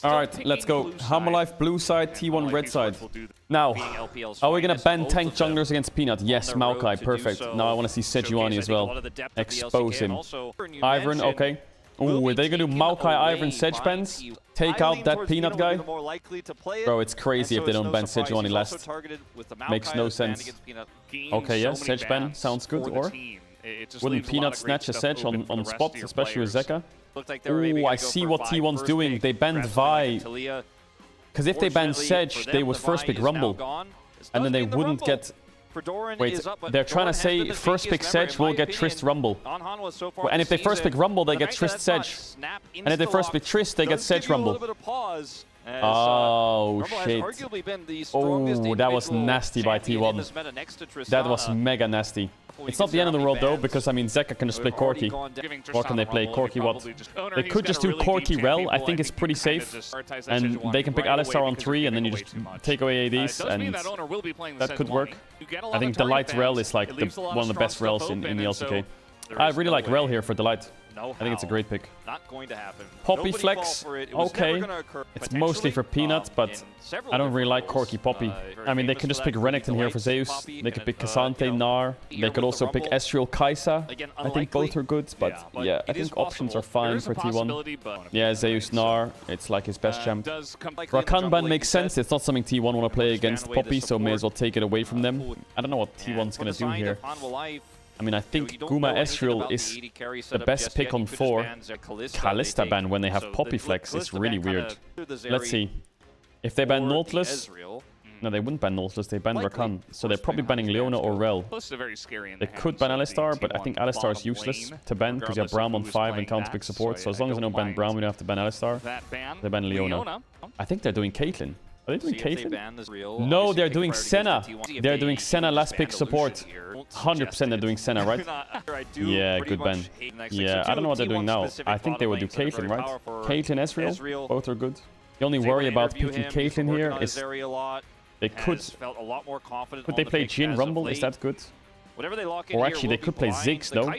Alright, let's go. Life blue side, T1 red side. Now, are we gonna ban tank junglers against Peanut? Yes, Maokai, perfect. Now I want to see Sejuani as well. Expose him. Ivern, okay. Ooh, are they gonna do Maokai, Ivern, Sedge bans? Take out that Peanut guy? Bro, it's crazy if they don't ban Sejuani last. Makes no sense. Okay, yeah, Sedge ban sounds good, or? Wouldn't Peanut snatch a Sedge on spot, especially with Zeka? Oh, I see what T1's doing. They banned Vi. Because if they banned Sedge, they would first pick Rumble. And then they wouldn't get... Wait, they're trying to say first pick Sedge will get Trist Rumble. And if they first pick Rumble, they get Trist Sedge. And if they first pick Trist, they get Sedge Rumble. Oh, shit. Oh, that was nasty by T1. That was mega nasty. It's not the end of the world, though, because, I mean, Zeka can just play Corki. Or can they play Corki what? They could just do Corki Rel. I think it's pretty safe. And they can pick Alistar on 3, and then you just take away ADs, and that could work. I think Delight Rel is, like, one of the best Rels in the LCK. I really like Rel here for Delight. I think it's a great pick. Poppy Flex, okay. It's mostly for Peanut, but I don't really like Corki Poppy. I mean, they can just pick Renekton here for Zeus. They could pick Cassante, Gnar. They could also pick Ezreal, Kai'Sa. I think both are good, but yeah, I think options are fine for T1. Yeah, Zeus, Gnar, it's like his best champ. Rakan ban makes sense. It's not something T1 want to play against Poppy, so may as well take it away from them. I don't know what T1's going to do here. I mean, I think Guma Ezreal is the best pick on 4. Kalista ban when they have Poppy Flex is really weird. Let's see. If they ban Nautilus... No, they wouldn't ban Nautilus, they ban Rakan. So they're probably banning Leona or Rel. They could ban Alistar, but I think Alistar is useless to ban because you have Braum on 5 and counter pick support. So as long as they don't ban Braum, we don't have to ban Alistar. They ban Leona. I think they're doing Caitlyn. Are they doing Caitlyn? No, they're doing Senna. They're doing Senna last pick support. 100% they're doing Senna, right? Yeah, good ban. Yeah, I don't know what they're doing now. I think they would do Caitlyn, right? Caitlyn, Ezreal, both are good. The only worry about picking Caitlyn here is they could they play Jhin Rumble? Is that good? Or actually, they could play Ziggs, though.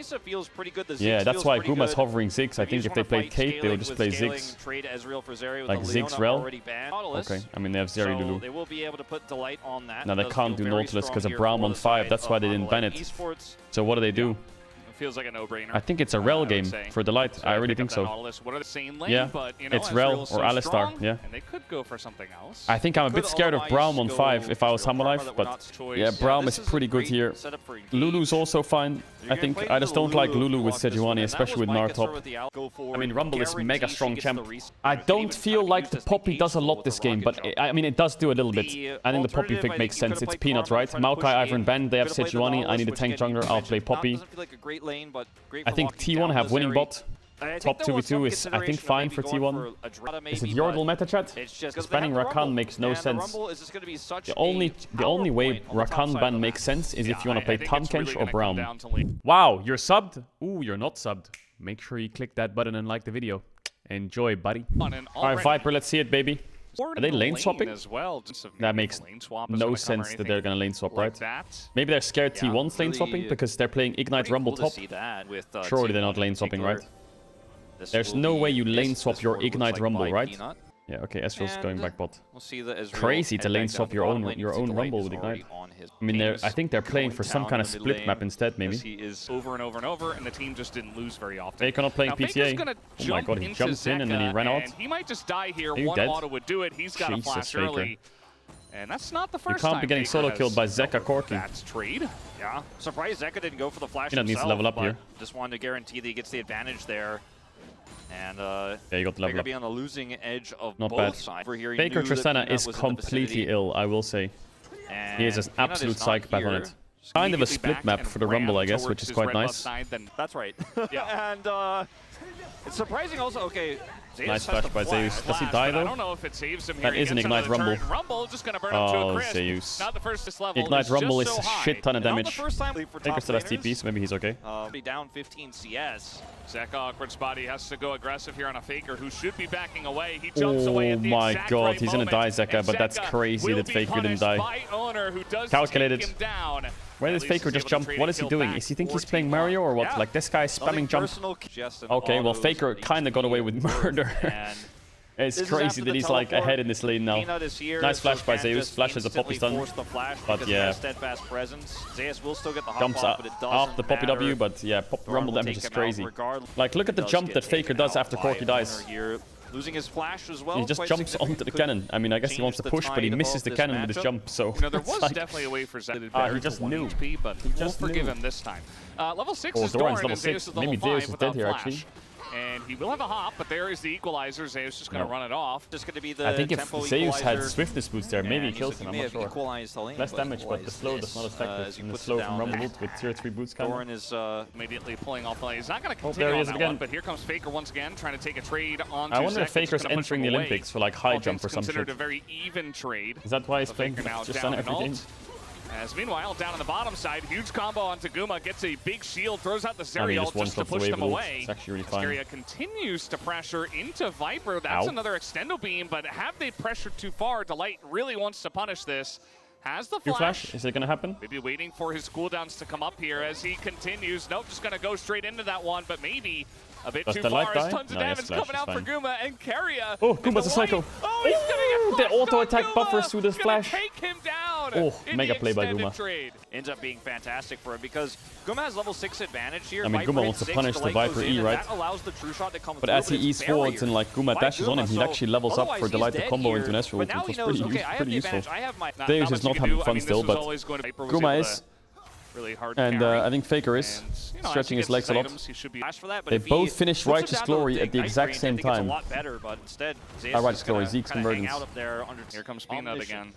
Yeah, that's why Guma's hovering Ziggs. I think if they played Kate, they would just play Ziggs. Like Ziggs Rel. Okay, I mean, they have Zeri Lulu. Now, they can't do Nautilus because of Braum on 5. That's why they didn't ban it. So what do? Feels like a no-brainer. I think it's a Rel game for Delight. I really think so. Yeah, it's Rel or Alistar. Yeah. And they could go for something else. I think I'm a bit scared of Braum on 5 if I was Life, but yeah, Braum is pretty good here. Lulu's also fine. I think I just don't like Lulu with Sejuani, especially with Gnar top. I mean, Rumble is mega strong champ. I don't feel like the Poppy does a lot this game, but I mean, it does do a little bit. I think the Poppy pick makes sense. It's Peanut, right? Maokai, Ivern, Ben, they have Sejuani. I need a tank jungler. I'll play Poppy. I think T1 have winning bot. Top 2v2 is, I think, fine for T1. Is it Yordle meta chat? Because banning Rakan makes no sense. The only way Rakan ban makes sense is if you want to play Tahm or Braum. Wow, you're subbed? Ooh, you're not subbed. Make sure you click that button and like the video. Enjoy, buddy. Alright, Viper, let's see it, baby. Are they lane swapping? That makes no sense that they're gonna lane swap, right? Maybe they're scared T1's lane swapping because they're playing Ignite Rumble top. Surely they're not lane swapping, right? There's no way you lane swap your Ignite Rumble, right? Yeah, okay, Ezreal's going back bot. Crazy to lane swap your own Rumble with Ignite. I mean, I think they're playing for some kind of split map instead, maybe. Over and over, and the team just didn't lose very often. Faker not playing PTA. Oh my god, he jumps in and then he ran out. He might just die here. One auto would do it. He's got a flash early. And that's not the first time. You can't be getting solo killed by Zeka Corki. That's trade. Yeah. Surprised Zeka didn't go for the flash himself. He needs to level up here. Just wanted to guarantee that he gets the advantage there. And yeah, you got the level up. Be on the losing edge of not bad. Faker Tristana is completely ill, I will say. He is an absolute psychopath on it. Kind of a split map for the Rumble, I guess, which is quite nice. That's right. Yeah. And it's surprising also, okay. Nice flash by Zeus. Does he die though? I don't know if it saves him here. That is an Ignite Rumble. Oh, Zeus. Not the first level. Ignite Rumble is a shit ton of damage. Faker still has TP, so maybe he's okay. Down 15 CS. Zeka awkward spot. He has to go aggressive here on a Faker who should be backing away. He jumps away at the exact right moment. Oh my god, he's gonna die, Zeka, but that's crazy that Faker didn't die. Calculated. Where does Faker just jump? What is he doing? Is he think he's playing Mario or what? Like this guy is spamming jump. Okay, well Faker kind of got away with murder. It's crazy that he's like ahead in this lane now. Nice flash by Zeus. Flashes a Poppy stun. But yeah, jumps off the Poppy W, but yeah, Rumble damage is crazy. Like, look at the jump that Faker does after Corki dies. Losing his flash as well. He just jumps onto the cannon. I mean, I guess he wants to push, but he misses the cannon with his jump, so... You know, there was like, definitely a way for Zek he just knew. HP, but we'll forgive him this time. Level 6 is Doran, level 6. Maybe Zeus is dead here, actually. And he will have a hop, but there is the equalizer. Zeus just going to run it off. Just going to be the I think if Zeus had swiftness boost there, maybe he kills him, I'm not sure. Less damage, but the slow does not affect it. And the slow from Rumble ult with tier 3 boots kind of. Doran is immediately pulling off the lane. He's not going to continue on that one, but here comes Faker once again, trying to take a trade onto I wonder if Zek, Faker's entering the Olympics for like high jump or some shit. Considered a very even trade. Is that why he's playing just on every game? As meanwhile, down on the bottom side, huge combo onto Guma, gets a big shield, throws out the Zerial just to push them away. It's actually really fine. Ascaria continues to pressure into Viper. That's another extendo beam, but have they pressured too far? Delight really wants to punish this. Has the flash. Is it going to happen? Maybe waiting for his cooldowns to come up here as he continues. Nope, just going to go straight into that one, but maybe a bit too far. As tons of damage coming out for Guma and Caria. Oh, Guma's a psycho. Oh, he's going to get the auto attack buffers through the flash. Take him down. Oh, mega play by Guma. Trade. Ends up being fantastic for him because Guma has level 6 advantage here. I mean, Guma wants to punish the Viper E, right? That allows the true shot to come but as he eats forwards and like Guma dashes on him, he actually levels up for Delight to combo into Nestor, which was pretty useful. Zeus is not having fun still, but Guma is. Really hard and I think Faker is stretching his legs a lot. They both finished Righteous Glory at the exact same time. Righteous Glory, Zeke's Convergence. Here comes Peanut again.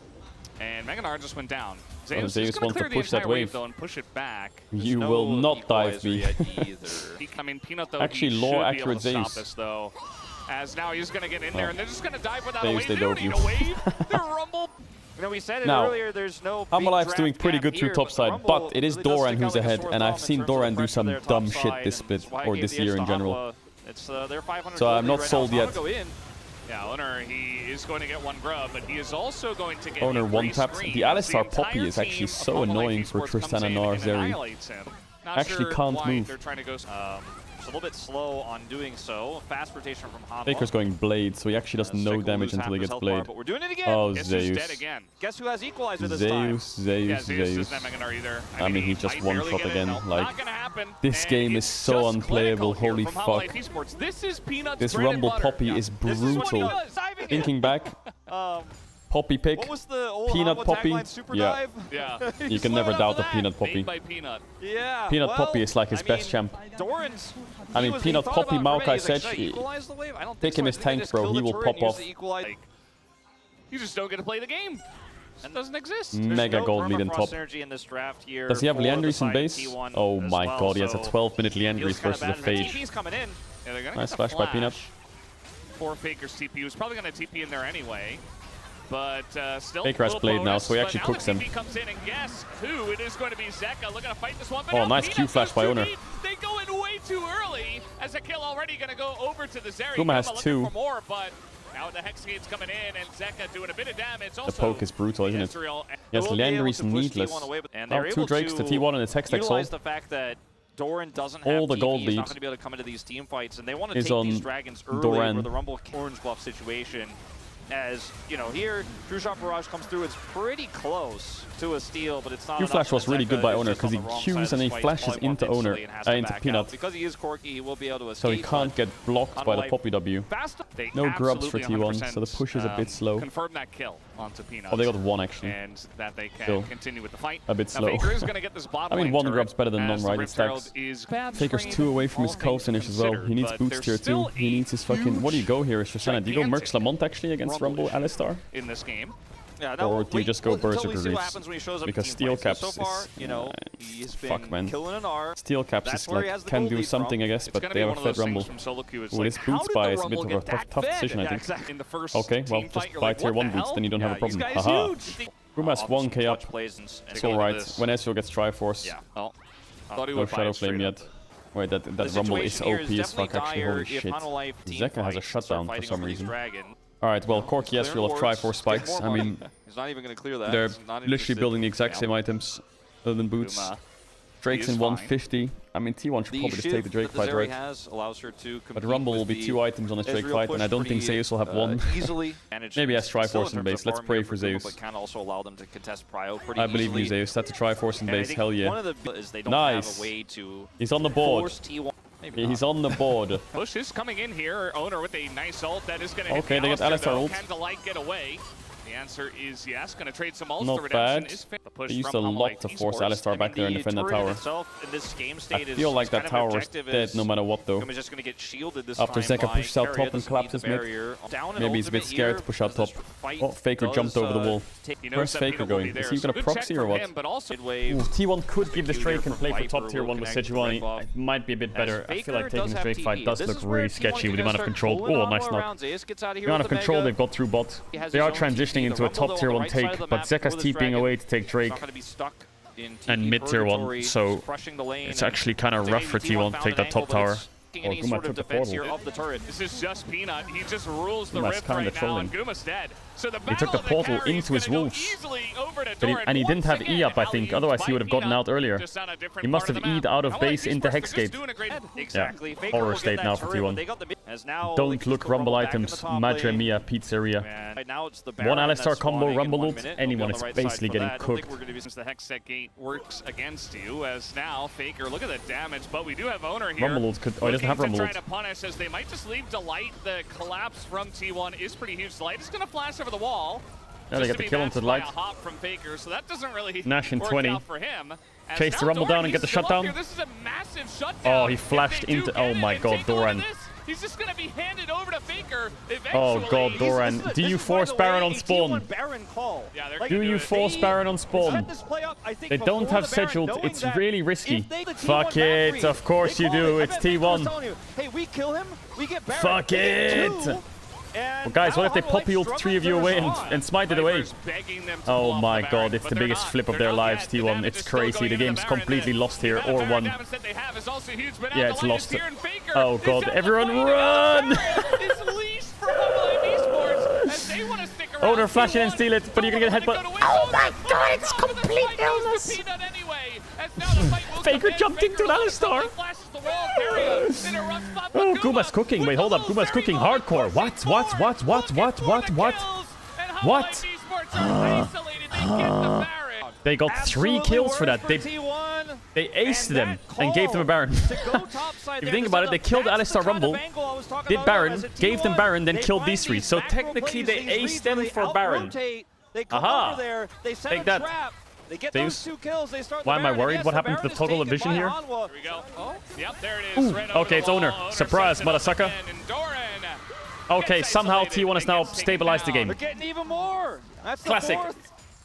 And Meganar just went down. Zeus wants to push that wave. Though and push it back. You will not dive me. I mean, Peanut though, actually, lore accurate Zeus. This, though, as now he's going to get in there, and they're just going to dive without a Zeus, wave. They don't need a wave. They're Rumble. You know, we said it earlier, there's no Amalive's doing pretty good through topside, but it is Doran who's ahead, and I've seen Doran do some dumb shit this bit, or this year in general. So I'm not sold yet. Yeah, Oner, he is going to get one grub, but he is also going to get Oner one-tapped. The Alistar Poppy is actually so annoying for Tristana Nar Zeri. Actually can't move. They're trying to go a little bit slow on doing so. Fast rotation from Hanwha. Faker's going Blade, so he actually does no damage until he gets Blade. But we're doing it again. Oh, Guess Zeus. who's dead again? Guess who has Equalizer this time? Zeus. Isn't Meganar either. I mean, he just one-shot again. Like, this and game is so unplayable. Holy fuck. This Rumble Poppy is brutal. Thinking back. Poppy pick, what was the old Peanut Hanwha Poppy. Tagline, Super Yeah. You can never doubt the Peanut Poppy. Peanut. Yeah. Peanut Poppy is like his best champ. I mean, Peanut Poppy, Maokai Sedge, take him as tank, bro. He will pop off. You just don't get to play the game. That doesn't exist. Mega gold mid and top. Does he have Leandris in base? Oh my god, he has a 12-minute Leandris versus a Phage. Nice flash by Peanut. For Faker's TP, who's probably going to TP in there anyway. But still, Faker has Blade now, so he actually cooks him. Comes in and guess who? It is going to be Zeka looking to fight this one. Oh, nice Q flash by Oner. They go in way too early. As a kill already going to go over to the Zeri. Guma has 2. For more, but now the Hex Gate's coming in and Zeka doing a bit of damage. Also, the poke is brutal, isn't it? Yes, Leandris needless. Oh, 2 Drakes to T1 and it's Hex Tech Soul. Doran doesn't have all the gold lead not going to be able to come into these team fights, and they want to take these dragons early for the Rumble Orange buff situation. As, you know, here, True Shot Barrage comes through. It's pretty close to a steal, but it's not Q flash was really good by Oner because he Qs and he flashes into Oner, into Peanut. Because he is Corki, he will be able to escape. So he can't get blocked by the Poppy W. No grubs for T1, so the push is a bit slow. Confirm that kill onto Peanut. Oh, they got 1 actually. And that they can continue with the fight. A bit slow. I mean, 1 grub's better than none, right? It stacks. Faker's 2 away from his cold finish as well. He needs boots tier 2. He needs his fucking... What do you go here, Shoshana? Do you go Merc Lamont actually against Rumble Alistar? In this game. Yeah, or do you just go Berserker Reefs? Because Steel Caps is... fuck, man. Steel Caps is like, can do something, I guess, but they have a fed Rumble. Ooh, this boots buy is a bit of a tough decision, I think. Okay, well, just buy tier 1 boots, then you don't have a problem. Haha. Guma's 1k up. It's alright. When Ezreal gets Triforce. No Shadow Flame yet. Wait, that Rumble is OP as fuck, actually. Holy shit. Zeka has a shutdown for some reason. Alright, well, Corki Ezreal have Triforce spikes. I mean, they're literally building the exact same items other than boots. Drake's in 150. I mean, T1 should probably just take the Drake fight, right? But Rumble will be 2 items on this Drake fight, and I don't think Zeus will have 1. Maybe as Triforce in base. Let's pray for Zeus. I believe you, Zeus. That's a Triforce in base. Hell yeah. Nice. He's on the board. He's on the board. Push is coming in here. Oner with a nice ult that is going to hit they get Alistar ult. Can the light get away? The answer is yes. Going to trade some ults. Not bad. They used a lot to force Alistar back there and defend that tower. I feel like that tower is dead no matter what, though. After Zeka pushes out top and collapses mid. Maybe he's a bit scared to push out top. Oh, Faker jumped over the wall. Where's Faker going? Is he going to proxy or what? Ooh, T1 could give this Drake and play for top tier 1 with Sejuani. It might be a bit better. I feel like taking this Drake fight does look really sketchy with the amount of control. Oh, nice knock. The amount of control they've got through bot. They are transitioning into a top tier 1 take, but Zeka's TPing away to take Drake and mid tier 1, so it's actually kind of rough for T1 to take that top tower. Or Guma took the portal. This is just Peanut. He just rules the rift right now, and Guma's dead. So he took the portal into his wolves. And he didn't have E up, I think. Otherwise, he would have gotten out earlier. He must have E'd out of base into Hexgate. Yeah, horror state now for T1. Don't look Rumble items. Madre Mia Pizzeria. One Alistar combo Rumble ult. Anyone is basically getting cooked. The Hexgate gate works against you, as now Faker, look at the damage, but we do have Oner here. Rumble ult could... Oh, he doesn't have Rumble ult. Trying to punish, as they might just leave Delight. The collapse from T1 is pretty huge. Delight is going to flash over the wall. Yeah, they get the kill onto the light. Hop from Faker, so that doesn't really Nash in work 20. out for him. Chase the Rumble down and get the shutdown. This is a massive shutdown. Oh, he flashed into... Oh my god, Doran. He's just going to be handed over to Faker eventually. Oh god, Doran. Do you force Baron on spawn? Do you force Baron on spawn? They don't have scheduled. It's really risky. Fuck it. Of course you do. It's T1. Fuck it. Well, guys, what if they poppy ult 3 of you away and smite it away? Oh my god, it's the biggest flip of their lives, T1. It's crazy. The game's completely lost here, or won. Yeah, it's lost. Oh god, everyone run! Oner, flash it and steal it, but you're gonna get headbutt. Oh my god, it's complete illness! Faker jumped into an Alistar! Oh, Guma's cooking. Wait, hold up. Guma's cooking hardcore. What? They got 3 kills for that. They aced them and gave them a Baron. If you think about it, they killed Alistar Rumble, did Baron, gave them Baron, then killed these 3. So technically they aced them for Baron. Aha! Take that. Zeus. Why am I worried? What happened to the toggle of vision here? Here we go. Oh, yep, there it is. Ooh, okay, it's Oner. Surprise, motherfucker. Okay, somehow T1 has now stabilized the game. They're getting even more. That's classic.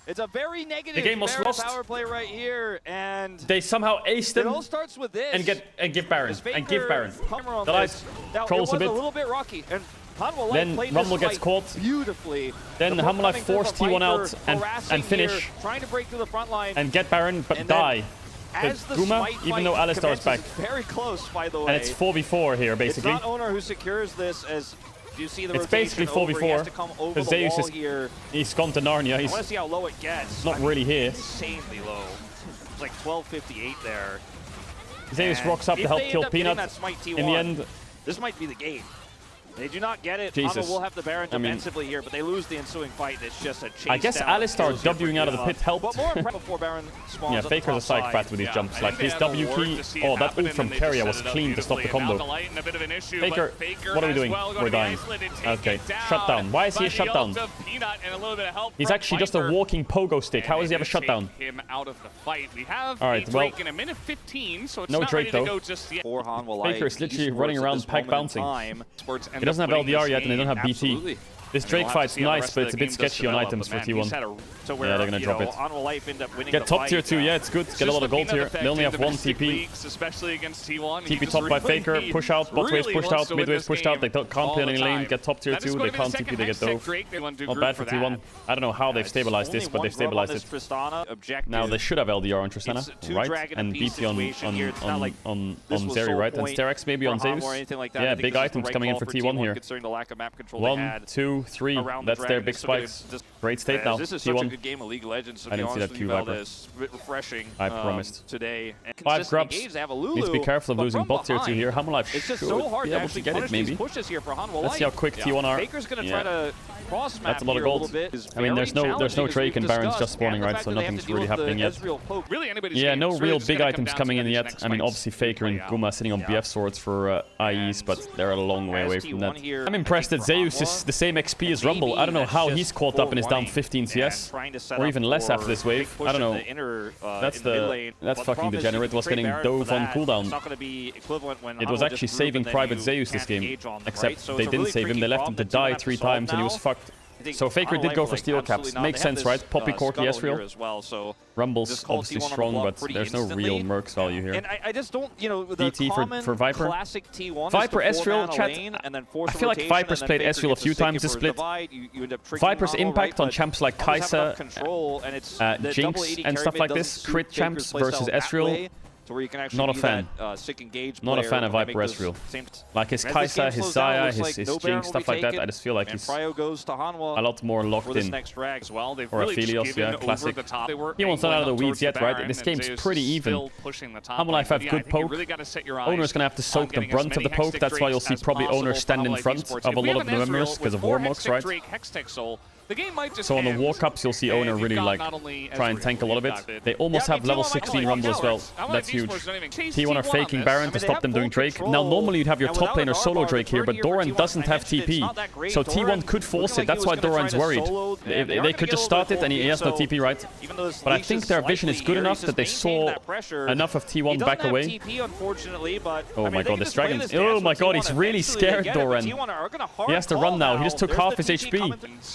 It's a very negative. The game was lost. Power play right here, and they somehow aced them. It all starts with this. And give Baron. The light trolls a bit. A little bit rocky. And then Rumble gets caught. Beautifully. Then Hammerlife forced T1 out and finish. Trying to break through the front line. And get Baron, but die. Because Guma, even though Alistar is back. Very close, by the way. And it's 4v4 here, basically. It's not Oner who secures this, as you see the it's basically 4v4. Because Zeus he's gone to Narnia. He's I want to see how low it gets. Not really here. Insanely low. It's like 1258 there. Zeus rocks up to help kill Peanut in the end. This might be the game. They do not get it. Jesus. Will have the Baron defensively here, but they lose the ensuing fight. It's just a chase. I guess Alistar Wing out of the pit helped. But more before Baron spawns. Yeah, Faker's a psychopath with these jumps. Like his W key. Oh, that ult from Keria was clean to stop the combo. Faker, what are we doing? We're dying. Okay, shutdown. Why is he a shutdown? He's actually just a walking pogo stick. How does he have a shutdown? Alright, well, no Drake though. Faker is literally running around pack bouncing. He doesn't have LDR yet, and they don't have BT. Absolutely. This Drake fight's nice, but it's a bit sketchy on items for T1. Yeah, they're gonna drop it. Get top tier 2, yeah, it's good. Get a lot of gold here. They only have 1 TP. TP top by Faker, push out, bot wave's pushed out, mid wave's pushed out. They can't play any lane, get top tier 2, they can't TP, they get dove. Not bad for T1. I don't know how they've stabilized this, but they've stabilized it. Now they should have LDR on Tristana, right? And BT on Zeri, right? And Sterex maybe on Zeus. Yeah, big items coming in for T1 here. 1, 2, 3. That's their big spikes. Great state now. This is such a good game of League of Legends. I didn't see that Q Viper. It's a bit refreshing. I promised. Today. And 5 grubs. Need to be careful of losing bot tier 2 here. Hammerlife it's just so hard be to able actually to get it, maybe. Pushes here for Let's see how quick T1 are. Faker's gonna try to cross map. That's a lot of gold. I mean, there's no Drake and Barons just spawning, right? So nothing's really happening yet. Yeah, no real big items coming in yet. I mean, obviously Faker and Guma sitting on BF swords for IEs, but they're a long way away from that. I'm impressed that Zeus is the same XP as Rumble. I don't know how he's caught up and is down 15 CS, or even less after this wave. I don't know. That's fucking degenerate. Was getting dove on cooldown. It was actually saving Private Zeus this game, except they didn't save him. They left him to die 3 times and he was fucked. So Faker did go for steel caps. Makes sense, right? Poppy, Corki, Ezreal. Rumble's obviously strong, but there's no real Mercs value here. And I just don't, you know, the DT for Viper. Classic T1 Viper, Ezreal, chat. I feel like Viper's played Ezreal a few times this split. Viper's impact on champs like Kai'Sa, Jinx, and stuff like this, crit champs versus Ezreal. Not a fan. Not a fan of Viper Ezreal. Like his Kai'Sa, his Xayah, his Jinx, stuff like that. I just feel like he's a lot more locked in. Or Aphelios, yeah, classic. He won't not out of the weeds yet, right? This game's pretty even. Hammerlife have good poke. Oner's gonna have to soak the brunt of the poke. That's why you'll see probably Oner stand in front of a lot of the members because of Warmocks, right? So on the War Cups, you'll see Oner really like try and tank a lot of it. They almost have level 16 Rumble as well. That's huge. T1 are faking Baron to stop them doing Drake. Now normally you'd have your top laner solo Drake here, but Doran doesn't have TP. So T1 could force it. That's why Doran's worried. They could just start it and he has no TP, right? But I think their vision is good enough that they saw enough of T1 back away. Oh my god, this dragon. Oh my god, he's really scared, Doran. He has to run now. He just took half his HP.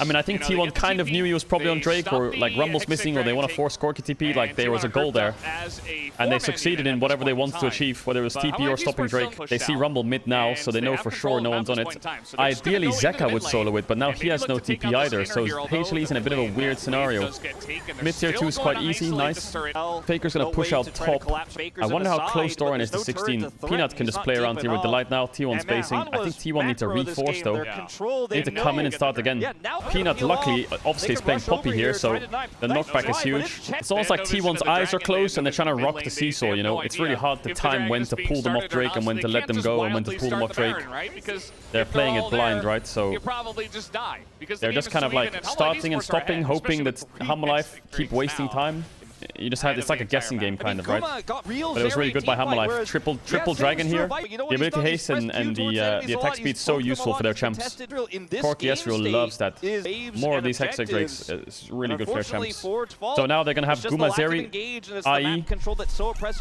I mean, I think T1 kind of knew he was probably on Drake, or like Rumble's missing, or they want to force Corki TP, like there was a goal there. And they succeeded in whatever they wanted to achieve, whether it was TP or stopping Drake. They see Rumble mid now, so they know for sure no one's on it. Ideally, Zeka would solo it, but now he has no TP either, so HLE's in a bit of a weird scenario. Mid tier 2 is quite easy, nice. Faker's gonna push out top. I wonder how close Doran is to 16. Peanut can just play around here with the light now. T1 spacing. I think T1 need to reforce though. They need to come in and start again. Peanut, luckily, obviously is playing Poppy here, so the knockback is huge. It's almost like T1's eyes are closed and they're trying to rock the seesaw, you know? It's really hard to time when to pull them off Drake and when to let them go and when to pull them off Drake. They're playing it blind, right? So they're just kind of like starting and stopping, hoping that Hammerlife keep wasting time. You just had, it's like a guessing game kind of, right? But it was really good by Hammerlife. Triple dragon here. The ability haste and the attack speed is so useful for their champs. Corki Ezreal loves that. More of these Hextech Drakes is really good for their champs. So now they're gonna have Guma Zeri, IE.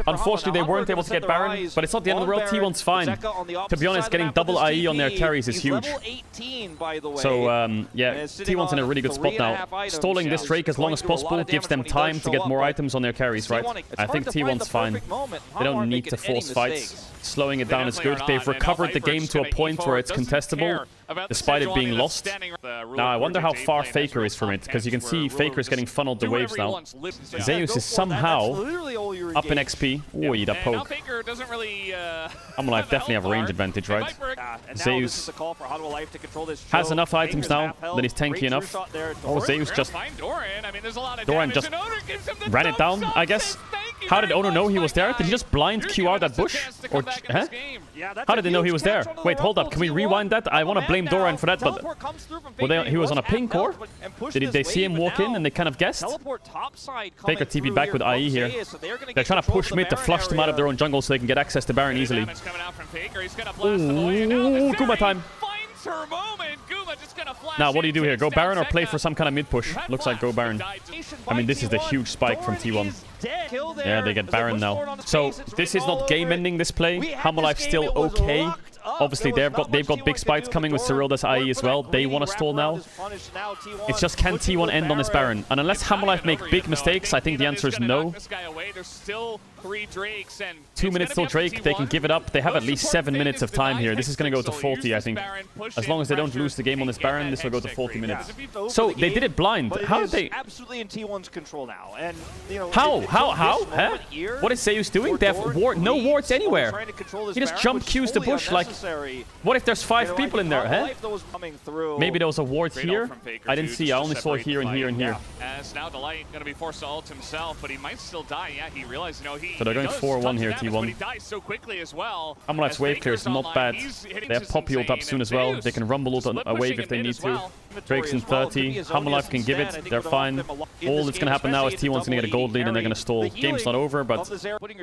Unfortunately, they weren't able to get Baron, but it's not the end of the world. T1's fine. To be honest, getting double IE on their carries is huge. So yeah, T1's in a really good spot now. Stalling this Drake as long as possible gives them time to get more items on their carries, right? I think T1's fine. They don't need to force fights. Slowing it down is good. They've recovered the game to a point where it's contestable, despite it being lost. Now, I wonder how far Faker is from it, because you can see Faker's getting funneled the waves now. Zeus is somehow up in XP. Ooh, that poke. Hammerlife definitely have a range advantage, right? Zeus has enough items now that he's tanky enough. Oh, Zeus just... Doran just ran it down, I guess. How did Oner know he was there? Did he just blind QR that bush? Or, huh? How did they know he was there? Wait, hold up. Can we rewind that? I want to blame Doran for that, but he was on a ping core? Did they see him walk in and they kind of guessed? Faker TP back with IE here. They're trying to push mid to flush them out of their own jungle so they can get access to Baron easily. Ooh, Guma time. Now, what do you do here? Go Baron or play for some kind of mid push? Looks like go Baron. I mean, this is the huge spike from T1. Yeah, they get Baron now. So, this is not game-ending, this play. Hammerlife still okay. Obviously, they've got big spikes coming with Cyrilda's IE as well. They want to stall now. It's just, can T1 end on this Baron? And unless Hammerlife make big mistakes, I think the answer is no. 2 minutes till Drake, they can give it up. They have at least 7 minutes of time here. This is going to go to 40, I think. As long as they don't lose the game on this Baron, this will go to 40 minutes. So, they did it blind. How did they... absolutely in T1's control now. And, you know, how? Huh? What is Zeus doing? They have no wards anywhere. He just jump Qs the bush like What if there's 5 people in there, huh? Maybe there was a ward here. I didn't see. I only saw here and here and here. As now Delight going to be forced to ult himself, but he might still die. Yeah, he realized, you know, so they're going 4-1 here, T1. But he dies so quickly as well. Amalif's wave clear is not bad. They have Poppy ult up soon as well. They can rumble ult a wave if they need to. Drake's in 30. Amalif can give it. They're fine. All that's going to happen now is T1's going to get a gold lead and they're going to stall. Game's not over, but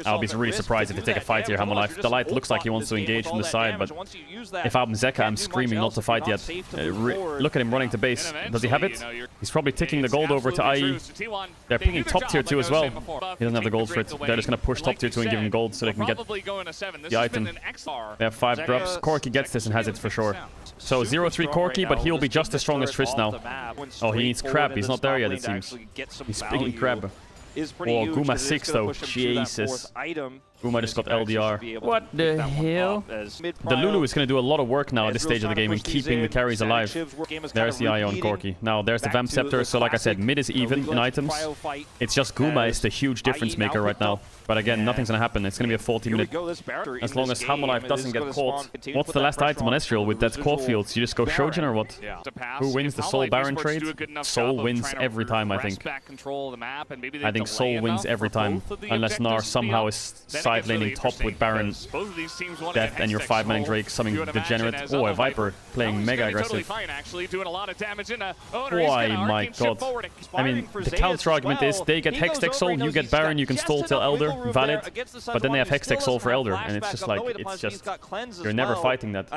I'll be really surprised if they take a fight here, Amalif. Delight looks like he wants to engage from the side, but if I'm Zeka, I'm screaming not to fight yet. Look at him running to base. Does he have it? He's probably ticking the gold over to IE. They're pinging top tier 2 as well. He doesn't have the gold for it. They're just going to push top tier 2 and give him gold so they can get the item. They have 5 drops. Corki gets this and has it for sure. So 0-3 Corki, but he'll be just as strong as Triss now. Oh, he needs Crab. He's not there yet, it seems. He's picking Crab. Oh, Guma 6 though. Jesus. Guma just got LDR. What the hell? The Lulu is going to do a lot of work now at this stage of the game and keeping the carries alive. There's the eye on Corki. Now there's the Vamp Scepter. So like I said, mid is even in items. It's just Guma is the huge difference maker right now. But again, nothing's going to happen. It's going to be a 40-minute. As long as Hamalife doesn't get caught. What's the last item on Ezreal with that Claw Fields? You just go Shojin or what? Who wins the Soul Baron trade? Soul wins every time, I think. I think Soul wins every time. Unless Gnar somehow is side laning top with Baron Death and your 5-man Drake, something degenerate. Oh, a Viper playing mega aggressive. Why, my god. I mean, the counter argument is they get Hextech Soul, you get Baron, you can stall till Elder, valid. But then they have Hextech Soul for Elder, and it's just like, it's just, you're never fighting that.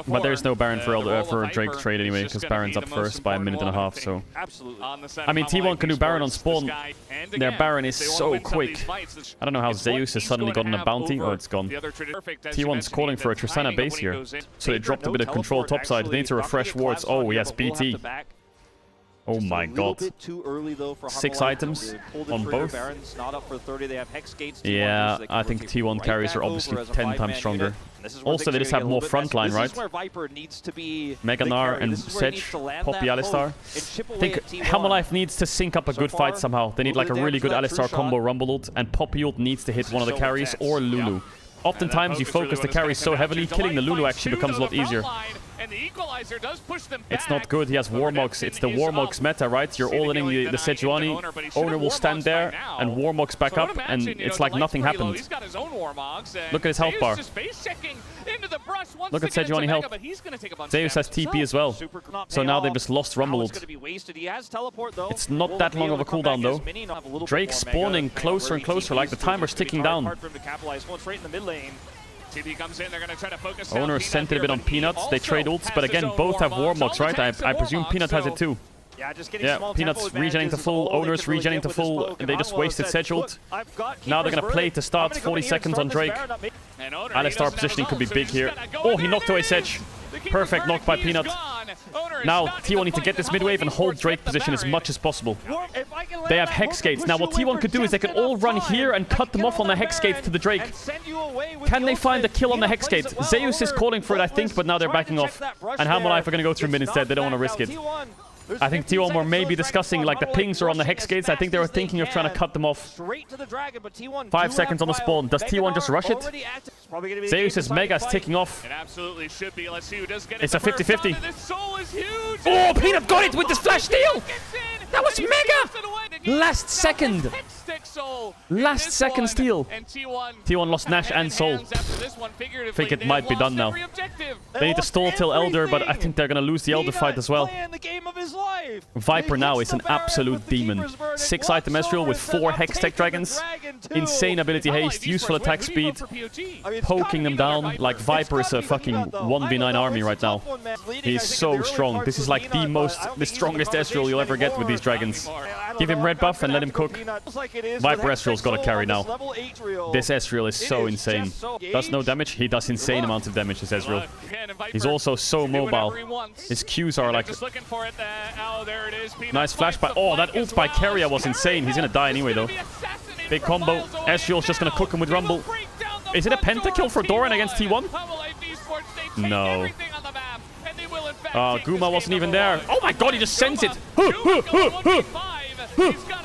But there's no Baron for Elder for Drake trade anyway, because Baron's up first by a minute and a half, so. I mean, T1 can do Baron on spawn. Their Baron is so quick. I don't know how Zeus has suddenly gotten a bounty. Oh, it's gone. T1's calling for a Tristana base here. So they dropped a bit of control topside. They need to refresh wards. Oh, yes, BT. Oh my god. 6 items on both. Yeah, I think T1 carries are obviously 10 times stronger. Also, they just have more frontline, right? Mega Gnar and Sedge, Poppy Alistar. I think Hamalife needs to sync up a good fight somehow. They need like a really good Alistar combo Rumble ult, and Poppy ult needs to hit one of the carries or Lulu. Oftentimes you focus the carries so heavily, killing the Lulu actually becomes a lot easier. It's not good, he has Warmogs. It's the Warmogs meta, right? You're all-inning the Sejuani, Oner will stand there and Warmogs back up, and it's like nothing happened. Look at his health bar. Look at Sejuani health. Zeus has TP as well. So now they've just lost Rumble ult. It's not that long of a cooldown though. Drake spawning closer and closer, like the timer's ticking down. TP comes in, they're going to try to focus. Oner sent it a bit on Peanuts. They trade ults, but again, both have Warmogs, right? I presume Peanut has it too. Yeah, Peanuts regenning to full, Oner's regenning to full. They just wasted Sedge ult. Now they're going to play to start 40 seconds on Drake. Alistar positioning could be big here. Oh, he knocked away Sedge. Perfect knock by Peanut. Now T1 need to get this mid-wave and hold Drake position as much as possible. They have Hex Gates. Now what T1 could do is they could all run here and cut them off on the Hex Gates to the Drake. Can they find the kill on the Hex Gate? Zeus is calling for it, I think, but now they're backing off. And Hamalife are going to go through mid instead. They don't want to risk it. I think T1 were maybe discussing, like, the pings are on the Hex Gates. I think they were thinking of trying to cut them off. 5 seconds on the spawn. Does T1 just rush it? Zeus's Mega's ticking off. It's a 50-50. Oh, Peanut got it with this flash steal! That was mega! Last second! Last second steal. T1 lost Nash and Soul. I think it might be done now. They need to stall till Elder, but I think they're going to lose the Elder fight as well. Viper now is an absolute demon. 6 item Ezreal with 4 Hextech Dragons. Insane ability haste, useful attack speed. Poking them down. Like Viper is a fucking 1v9 army right now. He's so strong. This is like the strongest Ezreal you'll ever get with these dragons. Give him red buff and let him cook. Viper Ezreal's got to carry now. This Ezreal is so insane. Does no damage? He does insane amounts of damage, this Ezreal. He's also so mobile. His Qs are like... Nice flash by... Oh, that ult by Keria was insane. He's going to die anyway, though. Big combo. Ezreal's just going to cook him with Rumble. Is it a pentakill for Doran against T1? No. Guma wasn't even there. Oh my god, he just sends it.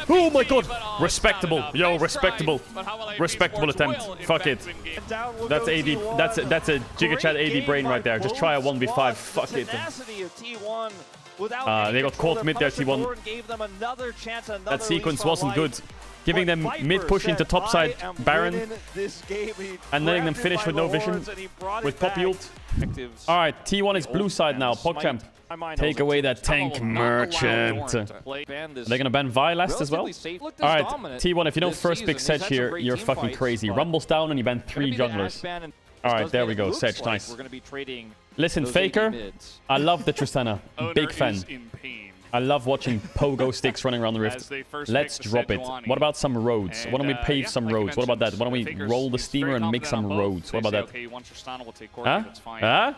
Oh my god! Respectable. Yo, respectable. Respectable attempt. Fuck it. That's AD. That's a Giga Chat AD brain right there. Just try a 1v5. Fuck it. They got caught mid there, T1. That sequence wasn't good. Giving them mid push into top side Baron and letting them finish with no vision with Poppy ult. Alright, T1 is blue side now. PogChamp. Take away that tank merchant. They're gonna ban Vi last as well? Alright, T1, if you don't first pick Sedge here, you're fucking crazy. Rumble's down and you ban 3 jugglers. Alright, there we go. Sedge, nice. Listen, Faker, I love the Tristana. Big fan. I love watching pogo sticks running around the rift. Let's drop it. What about some roads? Why don't we pave some roads? What about that? Why don't we roll the steamer and make some roads? What about that? Huh?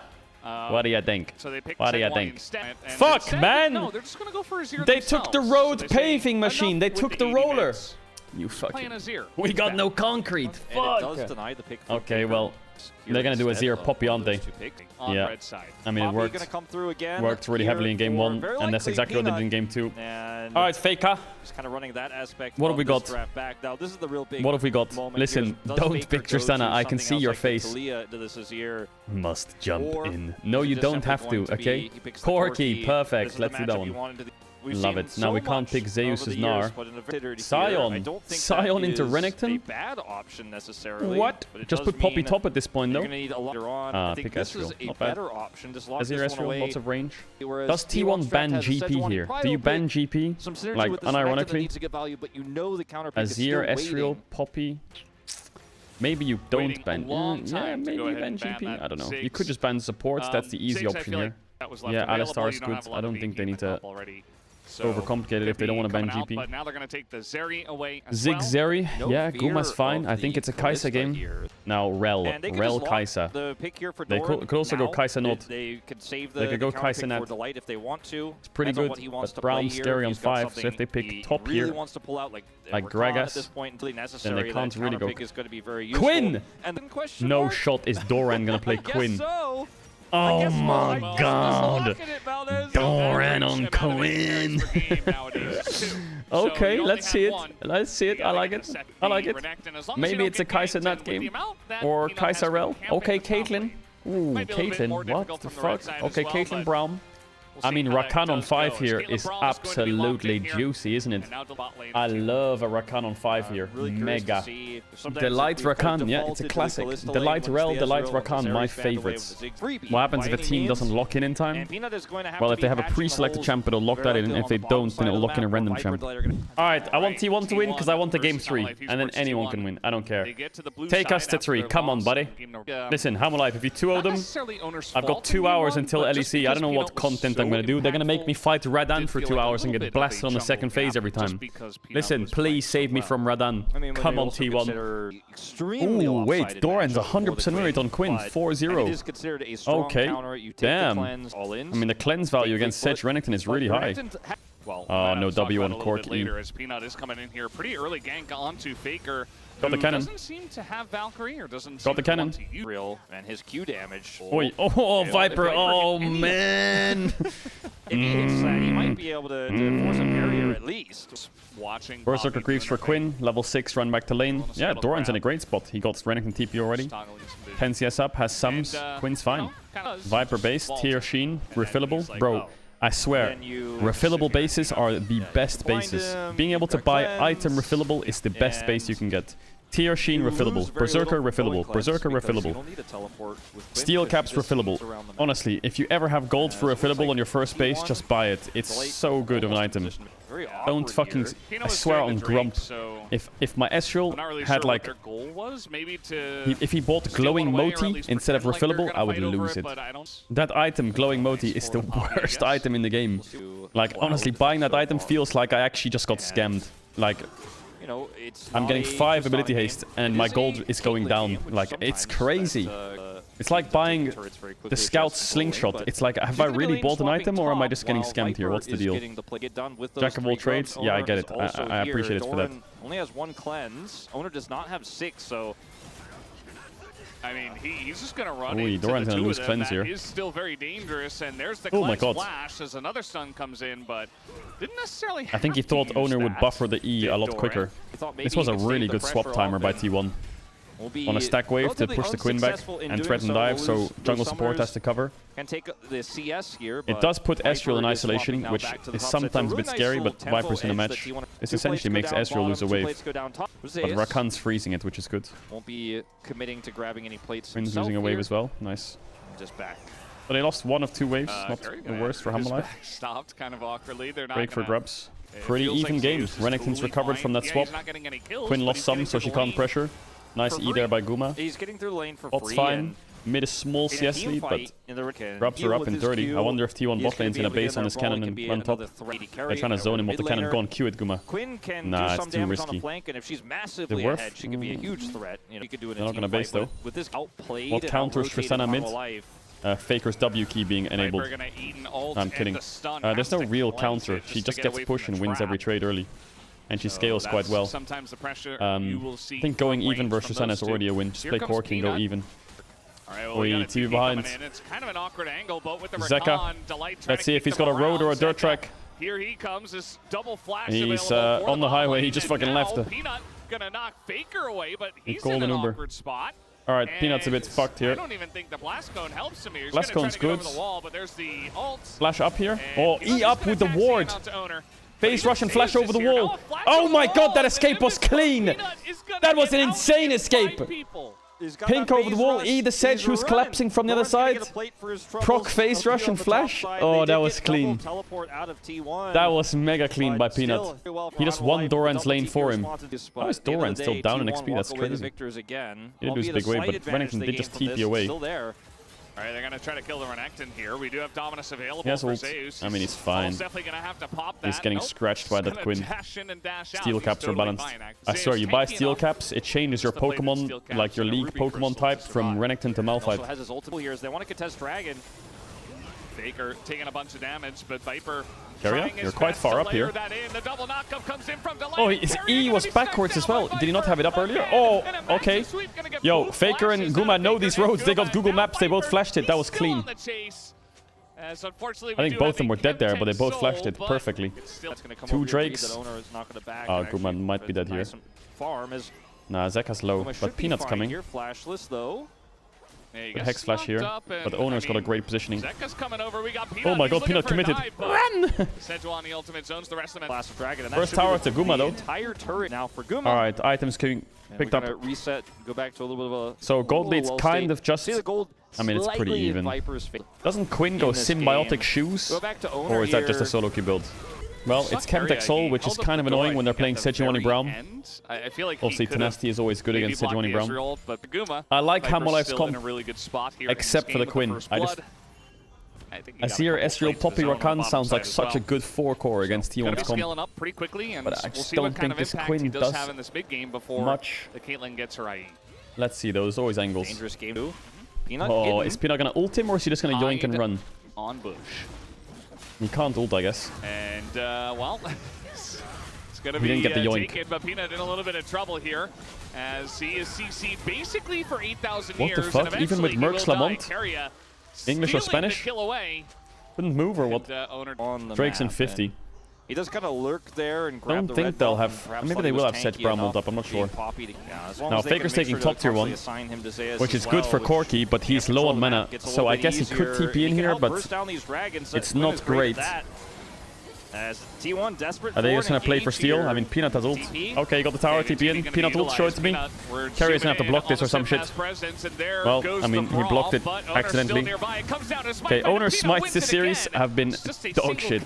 What do you think? What do you think? Fuck, man! They took the road paving machine. They took the roller. You fucking... We got no concrete. Fuck. Okay, well... They're gonna do a Zero Poppy, aren't they? Yeah. I mean, it worked. Worked really heavily in game 1, and that's exactly what they did in game 2. Alright, Faker. What have we got? What have we got? Listen, don't pick Tristana. I can see your face. Must jump in. No, you don't have to, okay? Corki, perfect. Let's do that one. Love it. Now we can't pick Zeus's Gnar. Sion. Sion into Renekton? What? Just put Poppy top at this point, though. Pick Ezreal. Not bad. Ezreal, lots of range. Does T1 ban GP here? Do you ban GP? Like, unironically? Azir, Ezreal, Poppy. Maybe you don't ban. Yeah, maybe you ban GP. I don't know. You could just ban supports. That's the easy option here. Yeah, Alistar is good. I don't think they need to... overcomplicated if they don't want to ban GP. But now they're going to take the Zeri away. Zig Zeri, yeah, Guma's fine. I think it's a Kai'Sa game. Now Rel Kai'Sa. They could also go Kai'Sa Nod. They could go Kai'Sa Nat. It's pretty good, but Braum's scary on 5, so if they pick top here, like Gragas, then they can't really go... Quinn! No shot is Doran gonna play Quinn. Oh my god! Doran on Quinn! Okay, let's see it. Let's see it. I like it. I like it. Maybe it's a Kai'Sa Nat game. Or Kai'Sa Rel. Okay, Caitlyn. Ooh, Caitlyn. What the fuck? Okay, Caitlyn Braum. I mean, Rakan on 5 here is absolutely juicy, isn't it? I love a Rakan on 5 here. Mega. Delight Rakan, yeah, it's a classic. Delight Rel, Delight Rakan, my favorites. What happens if a team doesn't lock in time? Well, if they have a pre-selected champ, it'll lock that in. If they don't, then it'll lock in a random champ. Alright, I want T1 to win because I want the game 3. And then anyone can win. I don't care. Take us to 3. Come on, buddy. Listen, Hammer Life, if you 2-0 them, I've got 2 hours until LEC. I don't know what content I'm gonna do. They're gonna make me fight Radan for 2 hours and get blasted on the second phase every time. Listen, please save me from Radan. Come on, T1. Ooh, wait, Doran's 100% win rate on Quinn, 4-0. Okay, damn. I mean, the cleanse value against Sedge Renekton is really high. Oh, no W on Corki. As Peanut is coming in here, pretty early gank onto Faker. Got the cannon. Doesn't seem to have Valkyrie or doesn't got the cannon. And his Q damage. Oh, Viper. Oh, man. If he hits that, he might be able to force a barrier at least. Berserker creeps for Quinn. Level 6, run back to lane. Yeah, Doran's in a great spot. He got Renekton TP already. 10 CS up, has sums. Quinn's fine. Viper base, tier Sheen, refillable. Bro, I swear, refillable bases are the best bases. Being able to buy item refillable is the best base you can get. Tier Sheen refillable, Berserker refillable, Berserker refillable, Steel Caps refillable. Honestly, if you ever have gold for refillable on your first base, just buy it. It's so good of an item. Don't fucking... I swear on Grump, if my Ezreal had like... If he bought Glowing Moti instead of refillable, I would lose it. That item, Glowing Moti, is the worst item in the game. Like, honestly, buying that item feels like I actually just got scammed. Like... I'm getting 5 ability haste and my gold is going down. Like, it's crazy. It's like buying the Scout's slingshot. It's like, have I really bought an item or am I just getting scammed here? What's the deal? Jack of all trades? Yeah, I get it. I appreciate it for that. Only has 1 cleanse. Oner does not have 6, so I mean, he's just going to run Ooh, into Doran's the gonna two lose of them. cleanse here. That is still very dangerous, and there's the Oh my god. flash as another stun comes in, but didn't necessarily have I think he to thought use Oner would that. buffer the E a lot Doran. quicker. Maybe This was a really good swap timer by T1. On a stack wave to push the Quinn back and threaten dive, so jungle support has to cover. Can take the CS here, It does put Ezreal in isolation, which is sometimes a bit scary, but Viper's in a match. This essentially makes Ezreal lose a wave. But Rakan's freezing it, which is good. Won't be committing to grabbing any plates. Quinn's losing a wave as well. Nice. Just back. But they lost one of two waves. Not the worst for Hammerlife. Stopped kind of awkwardly. They're not Break for grubs. Pretty even game. Renekton's recovered from that swap. Quinn lost some, so she can't pressure. Nice E there by Guma. He's getting through the lane for Bot's free. fine. Mid a small CS lead, but grubs are up in 30. I wonder if T1 bot lane's in a base on his cannon and run top. They're trying to zone him with the cannon. Go on, Q it, Guma. Quinn can Nah, do it's some too damage risky. on the flank, and if she's massively worth? ahead, she could be a huge threat. You know, you could do it in They're a not gonna team base, fight, though. but with this outplayed What and counters out-rotated Tristana mid? Life, Faker's W key being enabled. Viper gonna eat an ult, No, I'm and kidding. the stun There's no has to real cleanse counter. it She to just get gets away push from and the wins every trap. trade early. And she scales So quite that's well. Sometimes the pressure you will see I think going from even range versus from Tristana is those already two. a win. Just Here play comes Corki and go Peanut. even. All right, well, We we got a TV TP behind. coming in. It's kind of an awkward angle, but with the Zeka. Rakan, Delight trying Let's to see if keep he's them got a road or a around. dirt Zeka, track. Here he comes. This double flash He's available for on the bot highway. lane, He just and fucking now left. Peanut gonna knock Faker away, but he's called in an an Uber. awkward spot. All right, Peanut's a bit And fucked here. I don't even think the blast cone helps him here. He's Blast gonna try cone's to get over good. the wall, but there's the ult. Flash up here. And Oh, Peanut's E up gonna with the taxi ward. in onto Oner. Phase But rush and he flash saves over the this here. wall. No, flash Oh over my the god, wall, that and escape then was this clean. Peanut is gonna That was get an insane outplayed escape. by people. Pink over the wall. E the Sedge who's collapsing from the other side. Proc phase rush and flash. Oh, that was clean. That was mega clean by Peanut. He just won Doran's lane for him. How is Doran still down in XP? That's crazy. He did lose a big wave, but Renekton did just TP away. All right, they're going to try to kill the Renekton here. We do have Dominus available He has for ult. Zeus. I mean, he's fine. Ult's definitely going to have to pop that. He's getting scratched by He's that gonna Quinn. dash in and dash out. Steel He's caps are totally balanced. fine, I Zeus swear, you buy tanky steel enough caps, it changes your to play with Pokemon, steel caps like your and a league Ruby Pokemon crystal type to from survive. Renekton to Also Malphite. has his ultiple years. They want to contest Dragon. Faker taking a bunch of damage, but Viper Carrier, trying his you're quite best far to up here. layer that in. The double knockup comes in from Delight. Oh, his Carrier E gonna was be backwards sniped as well. down by Did he not Viper. have it up earlier? Again, Oh, and a massive okay. sweep, gonna get Yo, both Faker and flashes Guma out. know Faker these and roads. They got Guma, Google now Maps. They both Viper flashed it. That is was still clean. on the chase. As unfortunately, I we think do both of have them a were dead there, but they both Soul, flashed it but perfectly. it's still- That's gonna come Two over here. Drakes. That Oner is not gonna back, Oh, actually, Guma might be but dead here. nice farm is Nah, Zeka's low, Guma should but be Peanut's fine coming. Here, flashless though. Yeah, he Good gets Hex Flash here, knocked up, but and, Oner's I got a mean, great positioning. Zeka's coming over. We got Peanut. Oh my He's god, looking Peanut for a committed. dive, but Run! Sejuani ultimate zones the rest of them. Blast of Dragon. And that First should be tower the- to Guma, the though. Entire turret now for Guma. Alright, items getting And picked we're up. gonna reset, go back to a little bit of a. So gold little lead's low kind state. of just... See the gold I mean, it's pretty slightly in even. Viper's favor. Doesn't Quinn go in this symbiotic game. shoes? Go back to Oner Or is that just a here. solo queue build? Well, it's Chemtech Soul, which is kind of annoying when they're playing Sejuani Brown. I feel like Obviously, Tenacity is always good against Sejuani Brown. I like Hammerlife's comp, except for the Quinn. I see her Ezreal Poppy Rakan sounds like such a good 4-core against T1's comp. Scaling up pretty quickly, and But I we'll just see don't what kind think of this impact Quinn he does does have in this big game before much. the Caitlyn gets her IE. Let's see, there's always angles. Dangerous game too. Peanut Oh, getting is Peanut gonna ult him or is he just gonna yoink and Hide run? on Bush. He can't ult, I guess. And, well, it's going to He be didn't get the yoink. taken, but Peanut in a little bit of trouble here as he is CC'd basically for 8,000 What years. the fuck? And Even with eventually he Merc's will die. Lamont? Carrier English or stealing the Spanish? kill away. Couldn't move or what? And, Oner on the Drake's in map, 50. and He does kind of lurk there and grab Don't the think red they'll buff and have- perhaps maybe thought they he will was have Sedge tanky Brown enough ult up, I'm not being sure. Poppy as long Now, as they can Faker's make taking sure top to tier 1, constantly assign him to Zeus which as is good for well, which Corki, but he's control low on the map mana, gets a so little I bit guess he could easier. TP in He can here, help but burst down these dragons. it's Quinn not is great great. at that. As T1 desperate Are they for just an gonna play for engage steal? here. I mean, Peanut has ult. TP. Okay, got the tower, TP in. Peanut ult, show it to me. Carrier's gonna have to block this or some shit. Well, I mean, he blocked it accidentally. Okay, Oner smites this series have been dog shit.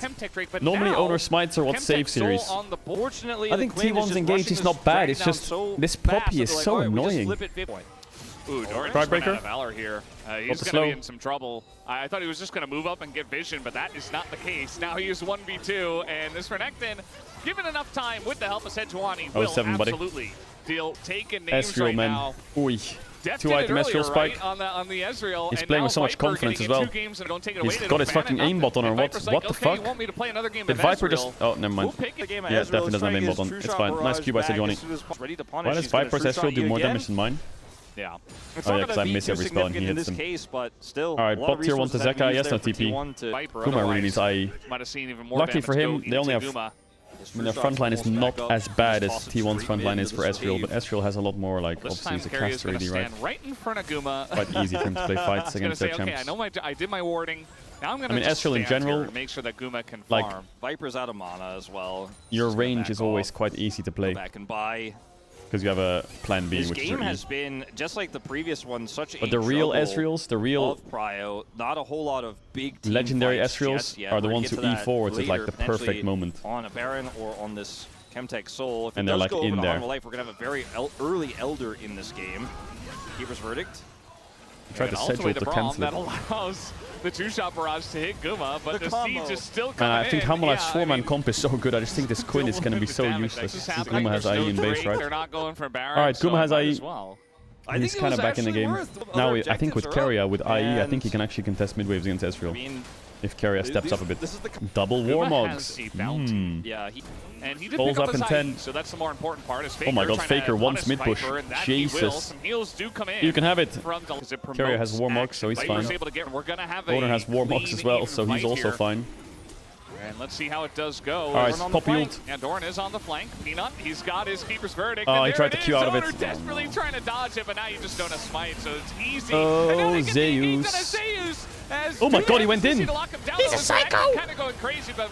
Normally, Oner smites are what save series. I think T1's engage is not bad, it's just this Poppy is so annoying. Ooh, Doran's Strikebreaker? Valor here. He's the going to slow. be in some trouble. I thought he was just going to move up and get vision, but that is not the case. Now he is 1v2, and this Renekton, given enough time with the help of Sejuani, will 7, buddy. absolutely deal taking names Ezreal, right man. now. Oi. Def 2 did it item earlier, Ezreal spike. right, on the Ezreal, He's and playing now with so much Viper confidence getting as in well. 2 games and don't take it He's away. They got don't his ban fucking it, aimbot on her. and What Viper's the like, fuck? okay, you want me to play another game Did of Viper Ezreal? just... Oh, never mind. We'll pick the game of Yeah, Ezreal definitely doesn't have trying aimbot his on. true It's shot fine. Nice barrage Q by back. Sejuani. As soon as ready to punish, Why does he's gonna Viper's true Ezreal shot do you more again. damage than mine? Yeah. It's oh, not yeah, because I miss every spell and he in hits this him. case, but still. Alright, bot tier 1 to Zeka. Yes, no TP. Guma really needs IE. Might have seen even more Lucky for him, damage they only have... Guma. I mean, their front line is not as bad as T1's front line is for Ezreal, but Ezreal has a lot more, like, obviously he's a caster already, right? In front of Guma. Quite easy for him to play fights against their champs. Okay, I know I did my warding. Now I'm gonna Ezreal in general, make sure that Guma can like, farm. Viper's out of mana as well. Your range is always quite easy to play. Back and buy. Because you have a plan B, this which game is has been, just like the previous one, such but the real Ezreals, the real Prio, not a whole lot of big legendary Ezreals are the ones who E4s at like the perfect moment. On a Baron or on this Chemtech Soul. If and they're like in there. Life, we're going to have a very early Elder in this game. Keeper's Verdict. He tried to schedule to cancel that allows the two-shot barrage to hit Guma, but the siege is still coming I think Hamelite's 4-man comp is so good. I just think this Quinn is going to be so useless. Guma has IE in base, right? They're not going for Baron. Alright, Guma has IE. Well. He's kind of back in the game. Now, I think with Keria, with IE, I think he can actually contest mid-waves against Ezreal. If Keria steps up a bit. Double Warmogs. Yeah, and he did Falls pick up in 10. So that's the more important part. Is Faker oh my god, Faker wants mid push. Jesus. You can have it. Keria has Warmogs, so he's fine. Oner has Warmogs as well, so he's also fine. And let's see how it does go. Alright, Poppy ult. And Doran is on the flank. Peanut, he's got his Keeper's Verdict. Oh, he tried to Q out of it. Oner desperately trying to dodge it, but now you just don't have smite, so it's easy. Oh, Zeus. Oh my god, he went in! He's a psycho!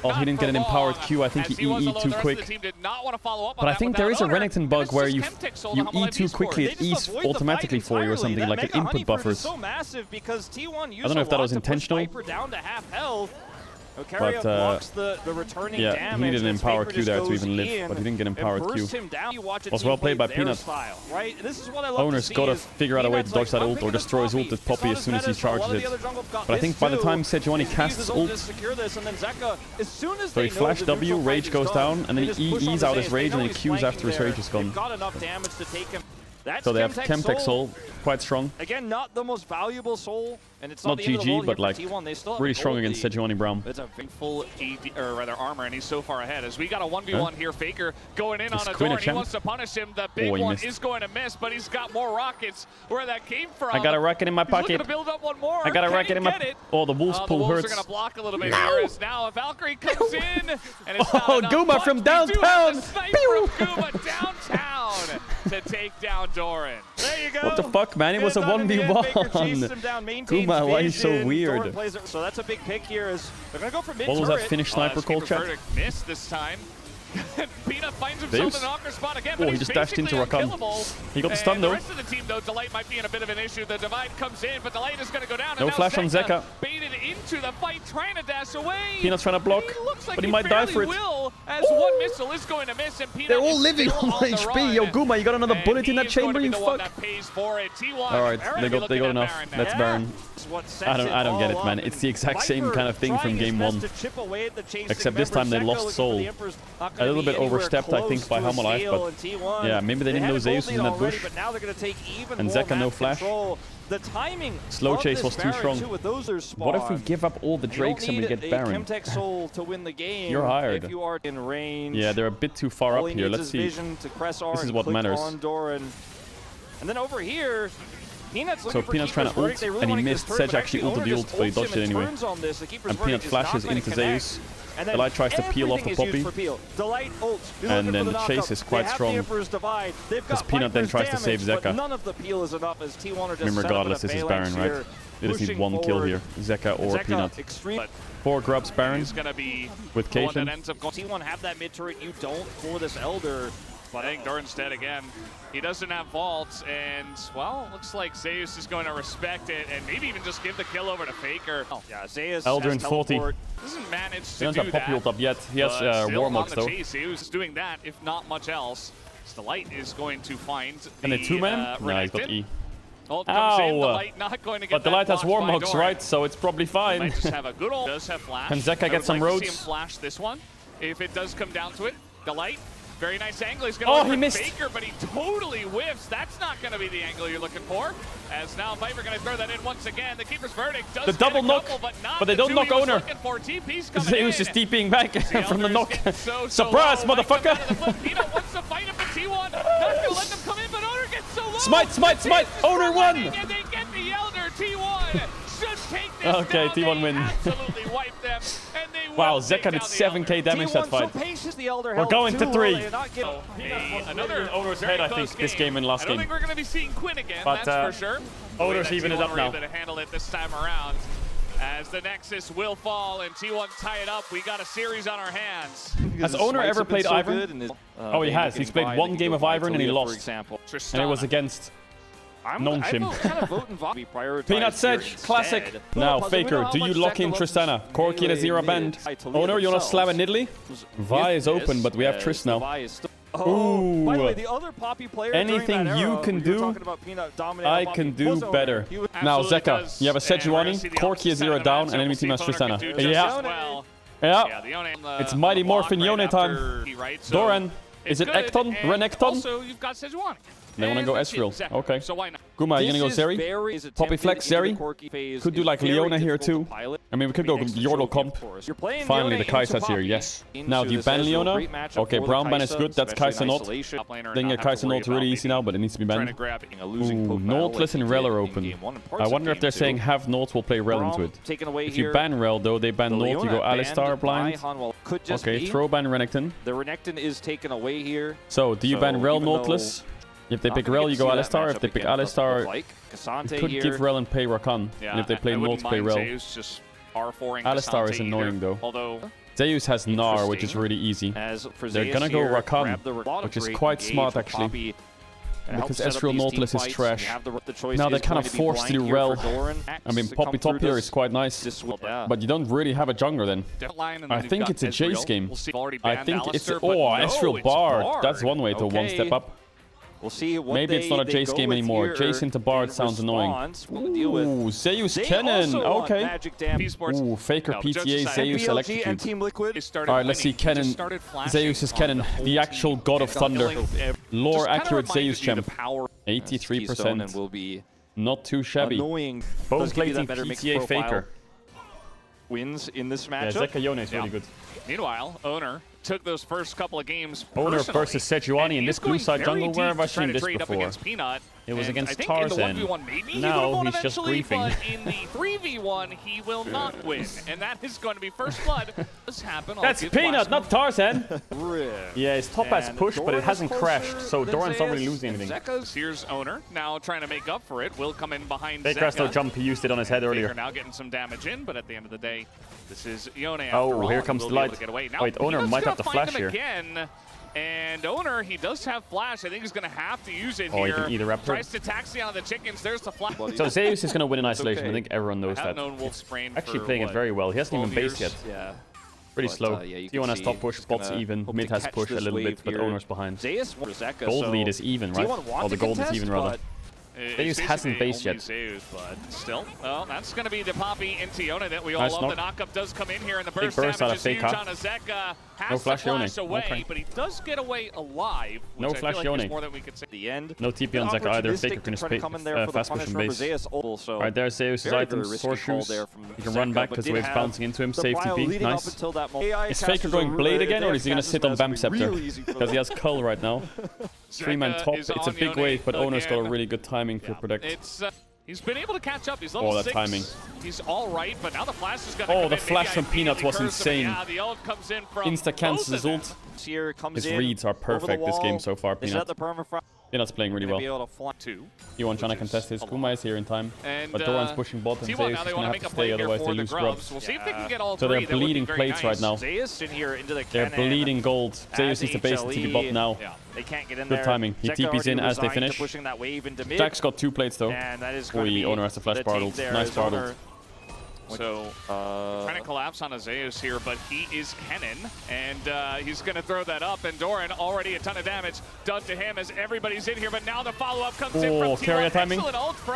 Oh, he didn't get an empowered Q. I think he E too quick. But I think there is a Renekton bug where you E too quickly, it E's automatically for you or something, like it input buffers. I don't know if that was intentional. But yeah, he needed an empower Q there to even live, but he didn't get empowered Q. Was well played by Peanut. Oner's gotta figure out a way to dodge that ult or destroy his ult at Poppy as soon as he charges it. But I think by the time Sejuani casts ult, so he flash W, rage goes down, and then he E's out his rage and then he Qs after his rage is gone. So they have Chemtech Soul, quite strong. Again, not the most valuable soul, and it's not GG, but like really strong against Sejuani Brown. It's a full AD, or rather armor, and he's so far ahead. As we got a 1v1 here, Faker going in on a Doran. He wants to punish him. The big one is going to miss, but he's got more rockets. Where that came from? I got a rocket in my pocket. He's looking to build up one more. I got a rocket in my. Oh, the Wolf's pull hurts. The Wolves are going to block a little bit here. As now a Valkyrie comes in, and it's not enough. Guma from downtown. Guma downtown to take down Doran. There you go. What the fuck, man? It was a 1v1. Guma, why are you so weird? So that's a big pick here. Is they're gonna go for mid. What was that Finnish sniper called, chat? Missed this time. Peanut finds himself in an awkward spot again, but he just dashed into Rakan. He got the stun though. The rest of the team though, Delight might be in a bit of an issue. The divide comes in, but Delight is going to go down. No flash on Zeka. Baited into the fight, trying to dash away. Peanut's trying to block, but he might die for it. As one missile is going to miss, and Peanut they're all living on HP. Yo, Guma, you got another bullet in that chamber, you fuck. Alright, they got enough. That's Baron. I don't get it, man. It's the exact same kind of thing from game 1. Except this time they lost Soul. A little bit overstepped, I think, by Hamelite, but yeah, maybe they didn't know Zeus was in that bush. And Zeka no flash. Slow chase was too strong. What if we give up all the Drakes and we get Baron? You're hired. Yeah, they're a bit too far up here. Let's see. This is what matters. And then over here, so Peanut's trying to ult, and he missed. Sej actually ulted the ult, but he dodged it anyway. And Peanut flashes into Zeus. Delight tries to peel off the Poppy. And then the chase is quite strong. Because Peanut then tries to save Zeka. I mean, regardless, this is Baron, right? They just need one kill here. Zeka or Peanut. 4 grubs Baron with Caitlyn. T1 have that mid turret, you don't for this Elder. But I think Doran's dead again. He doesn't have vaults, and, well, looks like Zeus is going to respect it and maybe even just give the kill over to Faker. Yeah, Zeus Elder in 40. Doesn't manage to he doesn't have Poppy ult up yet. He has Warmogs, though. Zeus is doing that, if not much else. So the Light is going to find the And the 2-man? No, he's got E. Ult comes in, the Light not going to get but the Light has Warmogs, right? So it's probably fine. Might just have a good ult. Does have flash. Can Zeka get some roads? See him flash this one. If it does come down to it, the Light. Very nice angle. He's going to he missed. Faker, but he totally whiffs. That's not going to be the angle you're looking for. As now Viper going to throw that in once again. The Keeper's Verdict does the double knock, but they don't knock Oner. Zeus is TPing back from the knock. Surprise, motherfucker! Peanut wants to fight him, but T1 not going to let them come in, but Oner gets so low. Smite, smite, smite! Oner won! And they get the Elder. T1 should take this Okay, down. T1 They win. absolutely wiped them, and they Wow, will take Zeka did down the 7k Elder. damage that fight. We're going to 3. Another Oner's very head, I close think, this game and last I don't game. think we're going to be seeing Quinn again, But, that's for sure. Oner's The way that even it T1 up were now. able to handle it this time around. As the Nexus will fall and T1 tie it up, we got a series on our hands. Has Oner ever played Ivern? Oh, he has. He's played one game of Ivern and he lost. And it was against Nonchim. Peanut Sedge, classic. Now, Faker, do you lock in Tristana? Corki and Azira banned. Oner, you want to slam a Nidalee? Vi is open, but we have Trist now. Ooh. By the way, the other Poppy player Anything you can do, I can do better. Now, Zeka, you have a Sejuani, Corki Azira down, and enemy team has Tristana. Yeah. Yeah. It's Mighty Morphin Yone time. Doran. Is it Ekton? Renekton? Also, you've got Sejuani. They want to go Ezreal. Okay. So why not? Guma, are you going to go Zeri? Poppy Flex, Zeri? Could do like Leona here too. I mean, we could go Yordle comp. Finally, the Kai'Sa's here, yes. Now, do you ban Leona? Okay, Brown ban is good. That's Kai'Sa not. Then get Kai'Sa not really easy now, but it needs to be banned. Ooh, Nautilus and Rel are open. I wonder if they're saying have Naught will play Rel into it. If you ban Rel, though, they ban Naught, you go Alistar blind. Okay, throw ban Renekton. The Renekton is taken away here. So, do you ban Rel Nautilus? If they pick Rel, you go Alistar. If they pick Alistar, you could give Rel and pay Rakan. And if they play Naught, play Rel. Alistar is annoying though. Although Zeus has Gnar, which is really easy. They're gonna go Rakan, which is quite smart actually. Because Ezreal Nautilus is trash. Now they're kind of forced to do Rel. I mean, Poppy top here is quite nice. But you don't really have a jungler then. I think it's a Jace game. I think it's a... Oh, Ezreal Bard. That's one way to one step up. We'll see what maybe it's not a Jace game anymore. Jace into Bard sounds annoying. Ooh, Zeus Kennen. Okay. Ooh, Faker PTA, Zeus Electrocute. Alright, let's see Kennen. Zeus is Kennen, the actual god of thunder. Lore accurate Zeus champ. 83%. Not too shabby. Bone plating PTA Faker. Wins in this matchup. Yeah, Zeka Yone is really good. Meanwhile, Oner took those first couple of games Oner versus Sejuani in this blue side jungle. Where have I seen this before? It was against Tarzan. Now he's just griefing. But in the 3v1, he will not win. And that is going to be first blood. That's Peanut, not Tarzan. Yeah, his top has pushed, but it hasn't crashed. So Doran's not really losing anything. Here's Oner, now trying to make up for it. Will come in behind Zeka. Faker has no jump, he used it on his head earlier. Now getting some damage in, but at the end of the day, this is Yone. Oh, here comes the light. Wait, Oner might have the flash here. Again. And Oner, he does have flash. I think he's going to have to use it here. He can eat a Raptor. Tries to taxi on the chickens. There's the flash. So Zeus is going to win in isolation. I think everyone knows that. Actually playing it very well. He hasn't even based yet. Yeah. Pretty slow. T1 has top push, bots even. Mid has pushed a little bit, but Oner's behind. Gold lead is even, right? Well, the gold is even, rather. Zeus hasn't based yet. Zeus, but still, well, that's going to be the Poppy into Yone that we all love. The knockup does come in here, and the burst damage is huge on Azeka. No flash Yone. Away, but he does get away alive. No flash Yone. More than we could say. The end. No TP on Zeka either. Faker can fast push and base. Alright, there's Zeus' items. Sword shoes. He can run back because the wave's bouncing into him. Save TP. Nice. Is Faker going Blade again, or is he going to sit on Bam Scepter? Because he has Cull right now. 3-man top. It's a big wave, but Oner's got a really good timing to protect. He's been able to catch up. He's level 6. that timing. He's all right, but now the flash is going to come the flash from Peanut was insane. The ult comes in from Insta-cancels his ult. His reads are perfect this game so far, Peanut. Peanut's playing really well. T1 trying to contest his. Kuma is here in time. But Doran's pushing bot and Zeus is going to have to stay, otherwise they lose grubs. We'll see if they can get all so they're bleeding plates right now. They're bleeding gold. Zeus needs to base the TP bot now. They can't get in Good timing. He TP's in as they finish. Jack's got 2 plates though. Oner has the flash Bard ult. Nice Bard ult. So, trying to collapse on Zeus here, but he is Kennen, and he's going to throw that up, and Doran already a ton of damage done to him as everybody's in here, but now the follow-up comes in from T1. Carrier timing,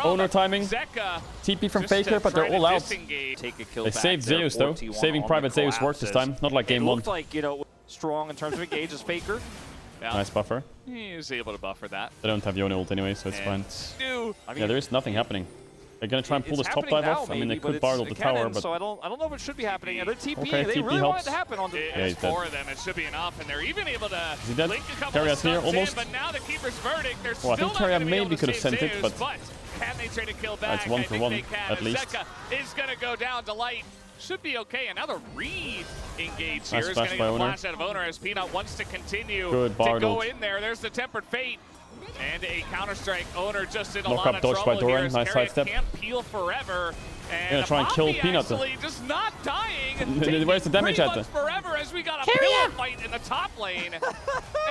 Oner timing, Zeka, TP from Faker, but they're all out. They saved Zeus though. Saving Private Zeus worked this time, not like game 1. It looked like, strong in terms of engage as Faker. Yeah. Nice buffer. He was able to buffer that. They don't have Yone ult anyway, so it's fine. Yeah, there is nothing happening. They're gonna try and pull this top dive off. I mean, they could barrel the tower, but... So I don't know if it should be happening. They're TPing. Okay, they TP really want it helps. to happen on the... There's 4 of them. It should be enough, and they're even able to Is he dead? link a couple Carry of us here, stuns in, almost. but now the keeper's verdict, they're Well, I still think not Carrier gonna be able maybe to could have save sent it, Zeus, but... can they trade a kill back? That's 1 for 1, they can. at least. Zeka is gonna go down. Delight should be okay. Another read engage Nice here is flash gonna by get a Oner. flash out of Oner as Peanut wants to continue Good to go Bartled. in there. There's the Tempered Fate. And a counter-strike. Oner just in a Knock lot up of dodge trouble by Doran. here. Nice Carrier sidestep. Can't peel forever. And Gonna try and kill Amapi Peanut. actually just not dying. Where's the damage pretty at? much forever as we got a pillow fight in the top lane.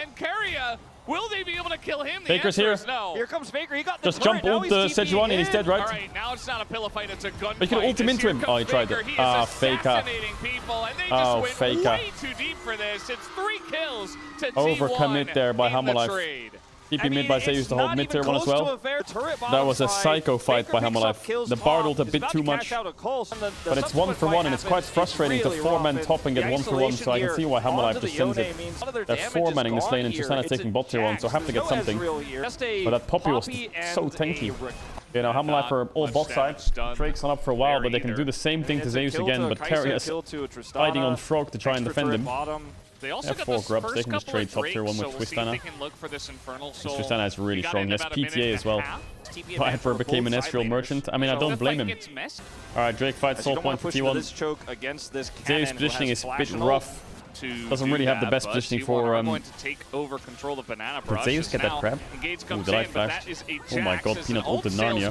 And Carrier, will they be able to kill him? The Faker's answer here. is no. Here comes Faker. He got the Just jump ult Sejuani and he's dead, right? All right, now it's not a pillow fight, it's a gunfight. But you can ult him into him. Oh, he tried it. Ah, Faker. Assassinating people, and they Oh, just Faker. went way too deep for this. It's 3 kills to Overcommit T1 there by in the Hammerlife. trade. TP mid by Zeus to hold mid tier 1 as well. That was a psycho fight by Hammerlife. The Bard ult a bit too much. But it's 1 for 1 and it's quite frustrating to 4-man top and get 1 for 1, so I can see why Hammerlife just sends it. They're 4-manning this lane and Tristana's taking bot tier 1, so have to get something. But that Poppy was so tanky. You know, Hammerlife are all bot side. Drake's on up for a while, but they can do the same thing to Zeus again, but Carrier's fighting on Frog to try and defend him. They also Have got 4 this grubs, first they can just couple trade of top tier 1 Drakes, with so we'll see if Tristana. they can look for this Infernal Soul. Tristana is really We got strong. in Yes, about a minute PTA and as a well. half. Viper became an Ezreal merchant. I mean, I don't blame him. Alright, Drake fights soul point for T1. Zeus positioning is a bit rough. Doesn't really have the best positioning for... going to take over control of Banana Brush. Did Zeus get that crab? Ooh, the light flash. Oh my god, Peanut ulted Narnia.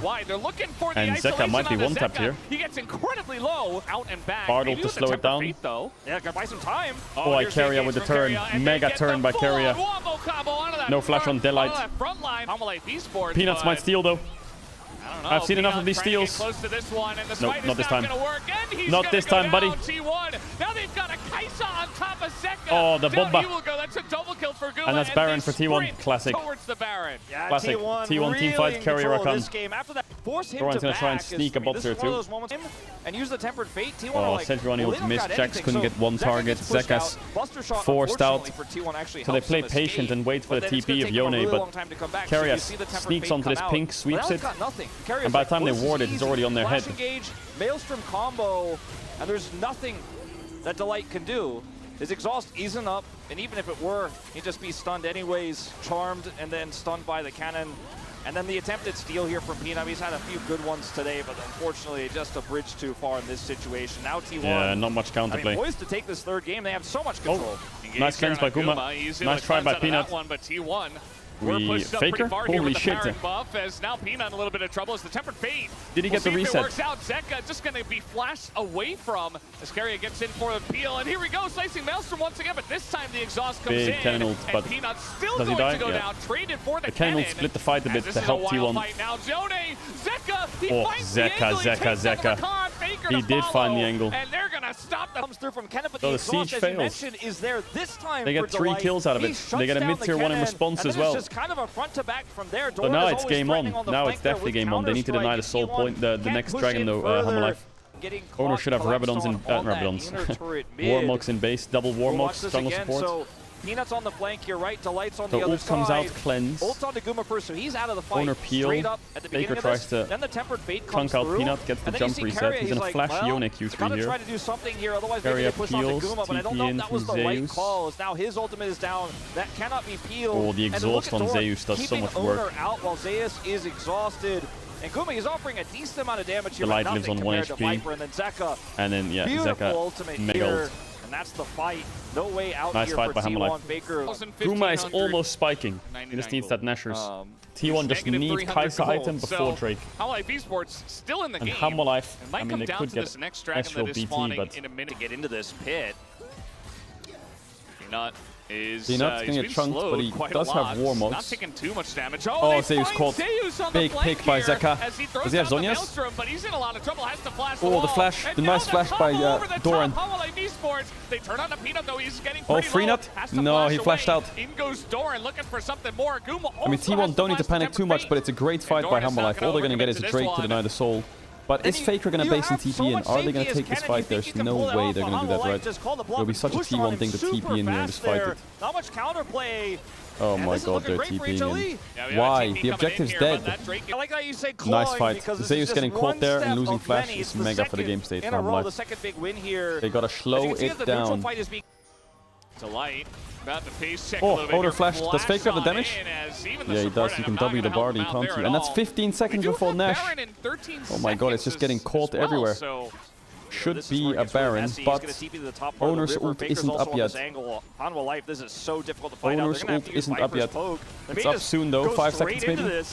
And Zeka might be one tapped here. He gets incredibly low, out and back. Bard ult to slow it down. Yeah, gotta buy some time. Oh, I Carrier with the turn. Mega turn by Carrier. No flash on Delight. Peanuts might steal though. I've seen enough of these steals. Nope, not this time. Not this time, buddy. Now they've got a Kaisa on top of Zeka. Oh, the bomba. That's a double kill for Guma. And that's Baron for T1. Classic. Towards the Baron. Yeah, Classic. T1 team fight, Carrier Rakan. Doran's gonna try and sneak a bot here too. And use the Tempered Fate. T1 Oh, like, Sejuani ult missed. Jax couldn't get 1 target. Zeka's forced out. So they play patient and wait for the TP of Yone, but Carrier sneaks onto this pink, sweeps it. And by the time they ward it, he's already on their head. Engage, Maelstrom combo, and there's nothing that Delight can do. His exhaust isn't up, and even if it were, he'd just be stunned anyways, charmed, and then stunned by the cannon. And then the attempted steal here from Peanut. He's had a few good ones today, but unfortunately just a bridge too far in this situation. Now T1. Yeah, not much counterplay. I mean, poised to take this 3rd game. They have so much control. Nice cleanse by Guma. Nice try by Peanut. But T1 Faker? Holy shit. Buff as now Peanut in a little bit of trouble as the Tempered Fate. Did he get the reset? It works out. Zeka just going to be flashed away from as Carrier gets in for the peel. And here we go, slicing Maelstrom once again, but this time the exhaust comes Big in. Cannon ult, but Peanut still does he going die? to go Yeah. down. Traded for the Cannon ult split the fight a bit to help T1. Now Jone, Zeka, he Oh, finds the Zeka, angle, he takes Zeka. out the con, Faker He to did find the follow, angle. And they're going to stop the Comes through from Kenneth, but So the the siege exhaust, as you fails. mentioned, is there this time. They get for 3 Delight. kills out of He it. shuts They get a down mid the tier 1 in cannon, response and as then well. It's just kind of a front to back from there. So now it's game on. Now it's definitely game on. They need to deny the soul point, the next dragon though, Hammerlife. Oner should have Rabadons in, Warmog's in base, double Warmog's, jungle support. So Peanut's on the flank here, right? Delight's on The the other ult side. comes out, cleanse. Ult's on to Guma first, so he's out of the fight. Oner peel. Straight up at the beginning Baker of tries this. to Then the Tempered Fate comes chunk out through. Peanut, gets the And then you jump see reset. Carrier, He's gonna like, flash well, Yone gotta Q3 here. try to do something here, otherwise maybe Carrier they push on to peels, Guma, but I don't TP know if in that was the from right Zeus. call, as now his ultimate is down. That cannot be peeled. Oh, the And exhaust look at on Doran Zeus does so keeping much work. Oner out while Zeus is exhausted. And Guma is offering a decent amount of damage here, Delight but lives nothing on 1 compared to HP. Viper, and then Zeka. And then, yeah, Beautiful Zeka, ultimate mega here. ult. And that's the fight. No way out Nice here fight for by Hammerlife. T1. Faker. Guma is almost spiking. He just needs that Nashor's. T1 just needs Kaisa item before Drake. Hammerlife Esports still in the And game. Hammerlife, It might I mean, come they down could to get this next dragon Ezreal that is BT, spawning but in a minute To get into this pit. Peanut is Peanut's gonna get chunked, but he does have Warmogs. Not taking too much damage. Oh, they Zeus find caught. Zeus on the Big flank pick by here Zeka. as he throws Does he have out the Zhonya's? Maelstrom, but he's in a lot of trouble. Has to flash Oh, the wall. flash. And The now nice flash by, combo over the top. Doran. Hammerlife Esports. They turn on the Peanut though. He's getting Oh, pretty free low. nut? Has to No, flash he flashed away. out. In goes Doran looking for something more. Guma I mean, also has T1 don't need to flash panic the too much, Tempered but it's a great Fate. fight by And Doran is not Hammerlife. All they're gonna get is a overcommit to Drake this to deny one. the soul. But is Faker gonna base in TP in? Are they gonna take this fight? There's no way they're gonna do that, right? It'll be such a T1 thing to TP in here and just fight it. Not much counterplay. Oh my god, they're TPing in. Why? The objective's dead. I like that you say Nice fight. because Zeus getting caught there and losing flash is mega for the game state. In a row, the second big win here. They gotta slow it down. Delight. About to face check Oh, Oner flash. Does Faker have the damage? Yeah, he does. You can W the bar, you can't you? And that's 15 seconds before Nash. Oh my god, it's just getting caught everywhere. Should be a Baron, but Oner's ult isn't up yet. Oner's ult isn't up yet. It's up soon though, 5 seconds maybe.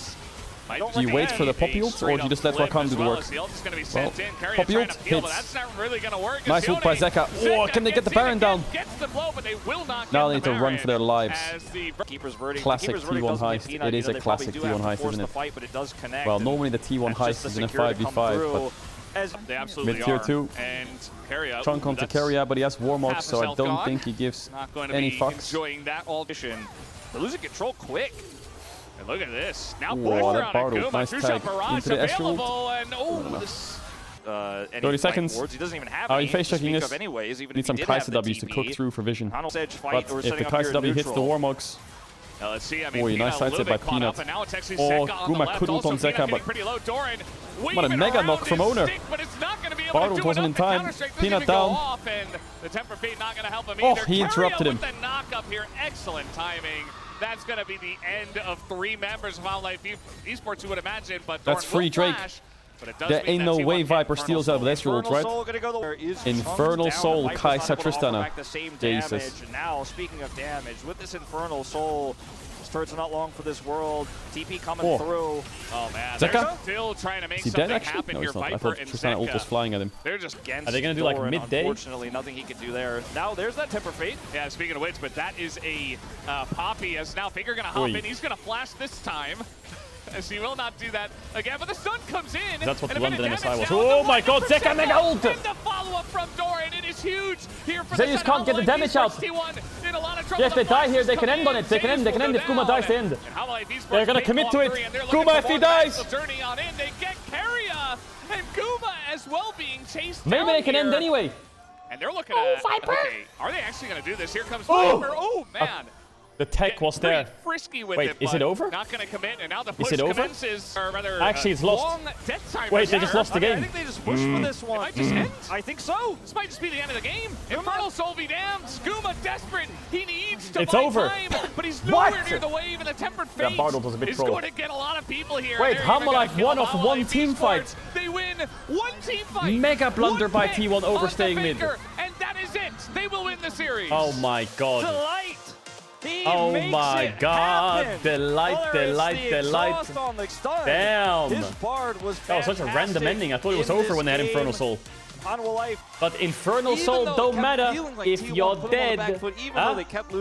Do you wait for the poppy ult, or do you just let Rakan do the work? Well, poppy ult hits. Nice ult by Zeka. Oh, can they get the Baron down? Now they need to run for their lives. Classic T1 heist. It is a classic T1 heist, isn't it? Well, normally the T1 heist is in a 5v5, but they absolutely mid tier 2. And Carrier, chunk onto Carrier, but he has Warmog, so I don't think he gives any fucks. They're losing control quick. And look at this. Now pressure on Guma. Nice tag into the Astral. And 30 seconds. He doesn't even have you face checking this. Need some Kai'Sa W's to cook through for vision. But if the Kai'Sa W hits the Warmogs, let's see. I mean, nice sidestep by Peanut. Oh, Guma could ult on Zeka, but what a mega knock from Oner. Bardold wasn't in time. Peanut down. Oh, he interrupted him. Excellent timing. That's going to be the end of 3 members of Wildlife Esports, you would imagine. But that's free Drake. There ain't no way Viper steals out of this ult, right? Infernal Soul, Kai'Sa Tristana. Jesus. Now, speaking of damage, with this Infernal Soul, turns not long for this world. TP coming through. Oh man, Zeka? Still trying to make something happen no, here. he's not. I Viper thought Tristana ult was flying at him. They're just Are they gonna do like midday? Unfortunately, nothing he could do there. Now there's that Temper Fate. Yeah, speaking of which, but that is a Poppy. As now Faker gonna hop in. He's gonna flash this time. As he will not do that again, but the sun comes in. That's what the London MSI was. Oh my god, Zeka mega ult! And the follow-up from Doran, it is huge here for Zeus can't get the damage out. Yes, they die here, they can end on it. They can end if Guma dies, they end. They're gonna commit to it. Guma if he dies! They get Carrier, and Guma as well being chased Maybe they can end anyway. And they're looking at Viper. Okay, are they actually gonna do this? Here comes Viper. Oh man. The tech was there. Frisky with Wait, is it over? Not going to commit, and now the push commences. Or rather, actually, it's lost. Wait, they just lost the game. I think they just pushed for this one. It might just end. I think so. This might just be the end of the game. Infernal Soul be damned. Guma desperate. He needs to it's buy over. time, but he's nowhere near the wave, and the Tempered Fate is going to get a lot of people here. Wait, Hammerlife won off one team fight. They win one team fight. Mega blunder by T1 overstaying mid. And that is it. They will win the series. Oh my god. Delight. Oh my god, delight. Damn. That was such a random ending. I thought it was over when they had Infernal Soul. But Infernal Soul don't matter if you're dead.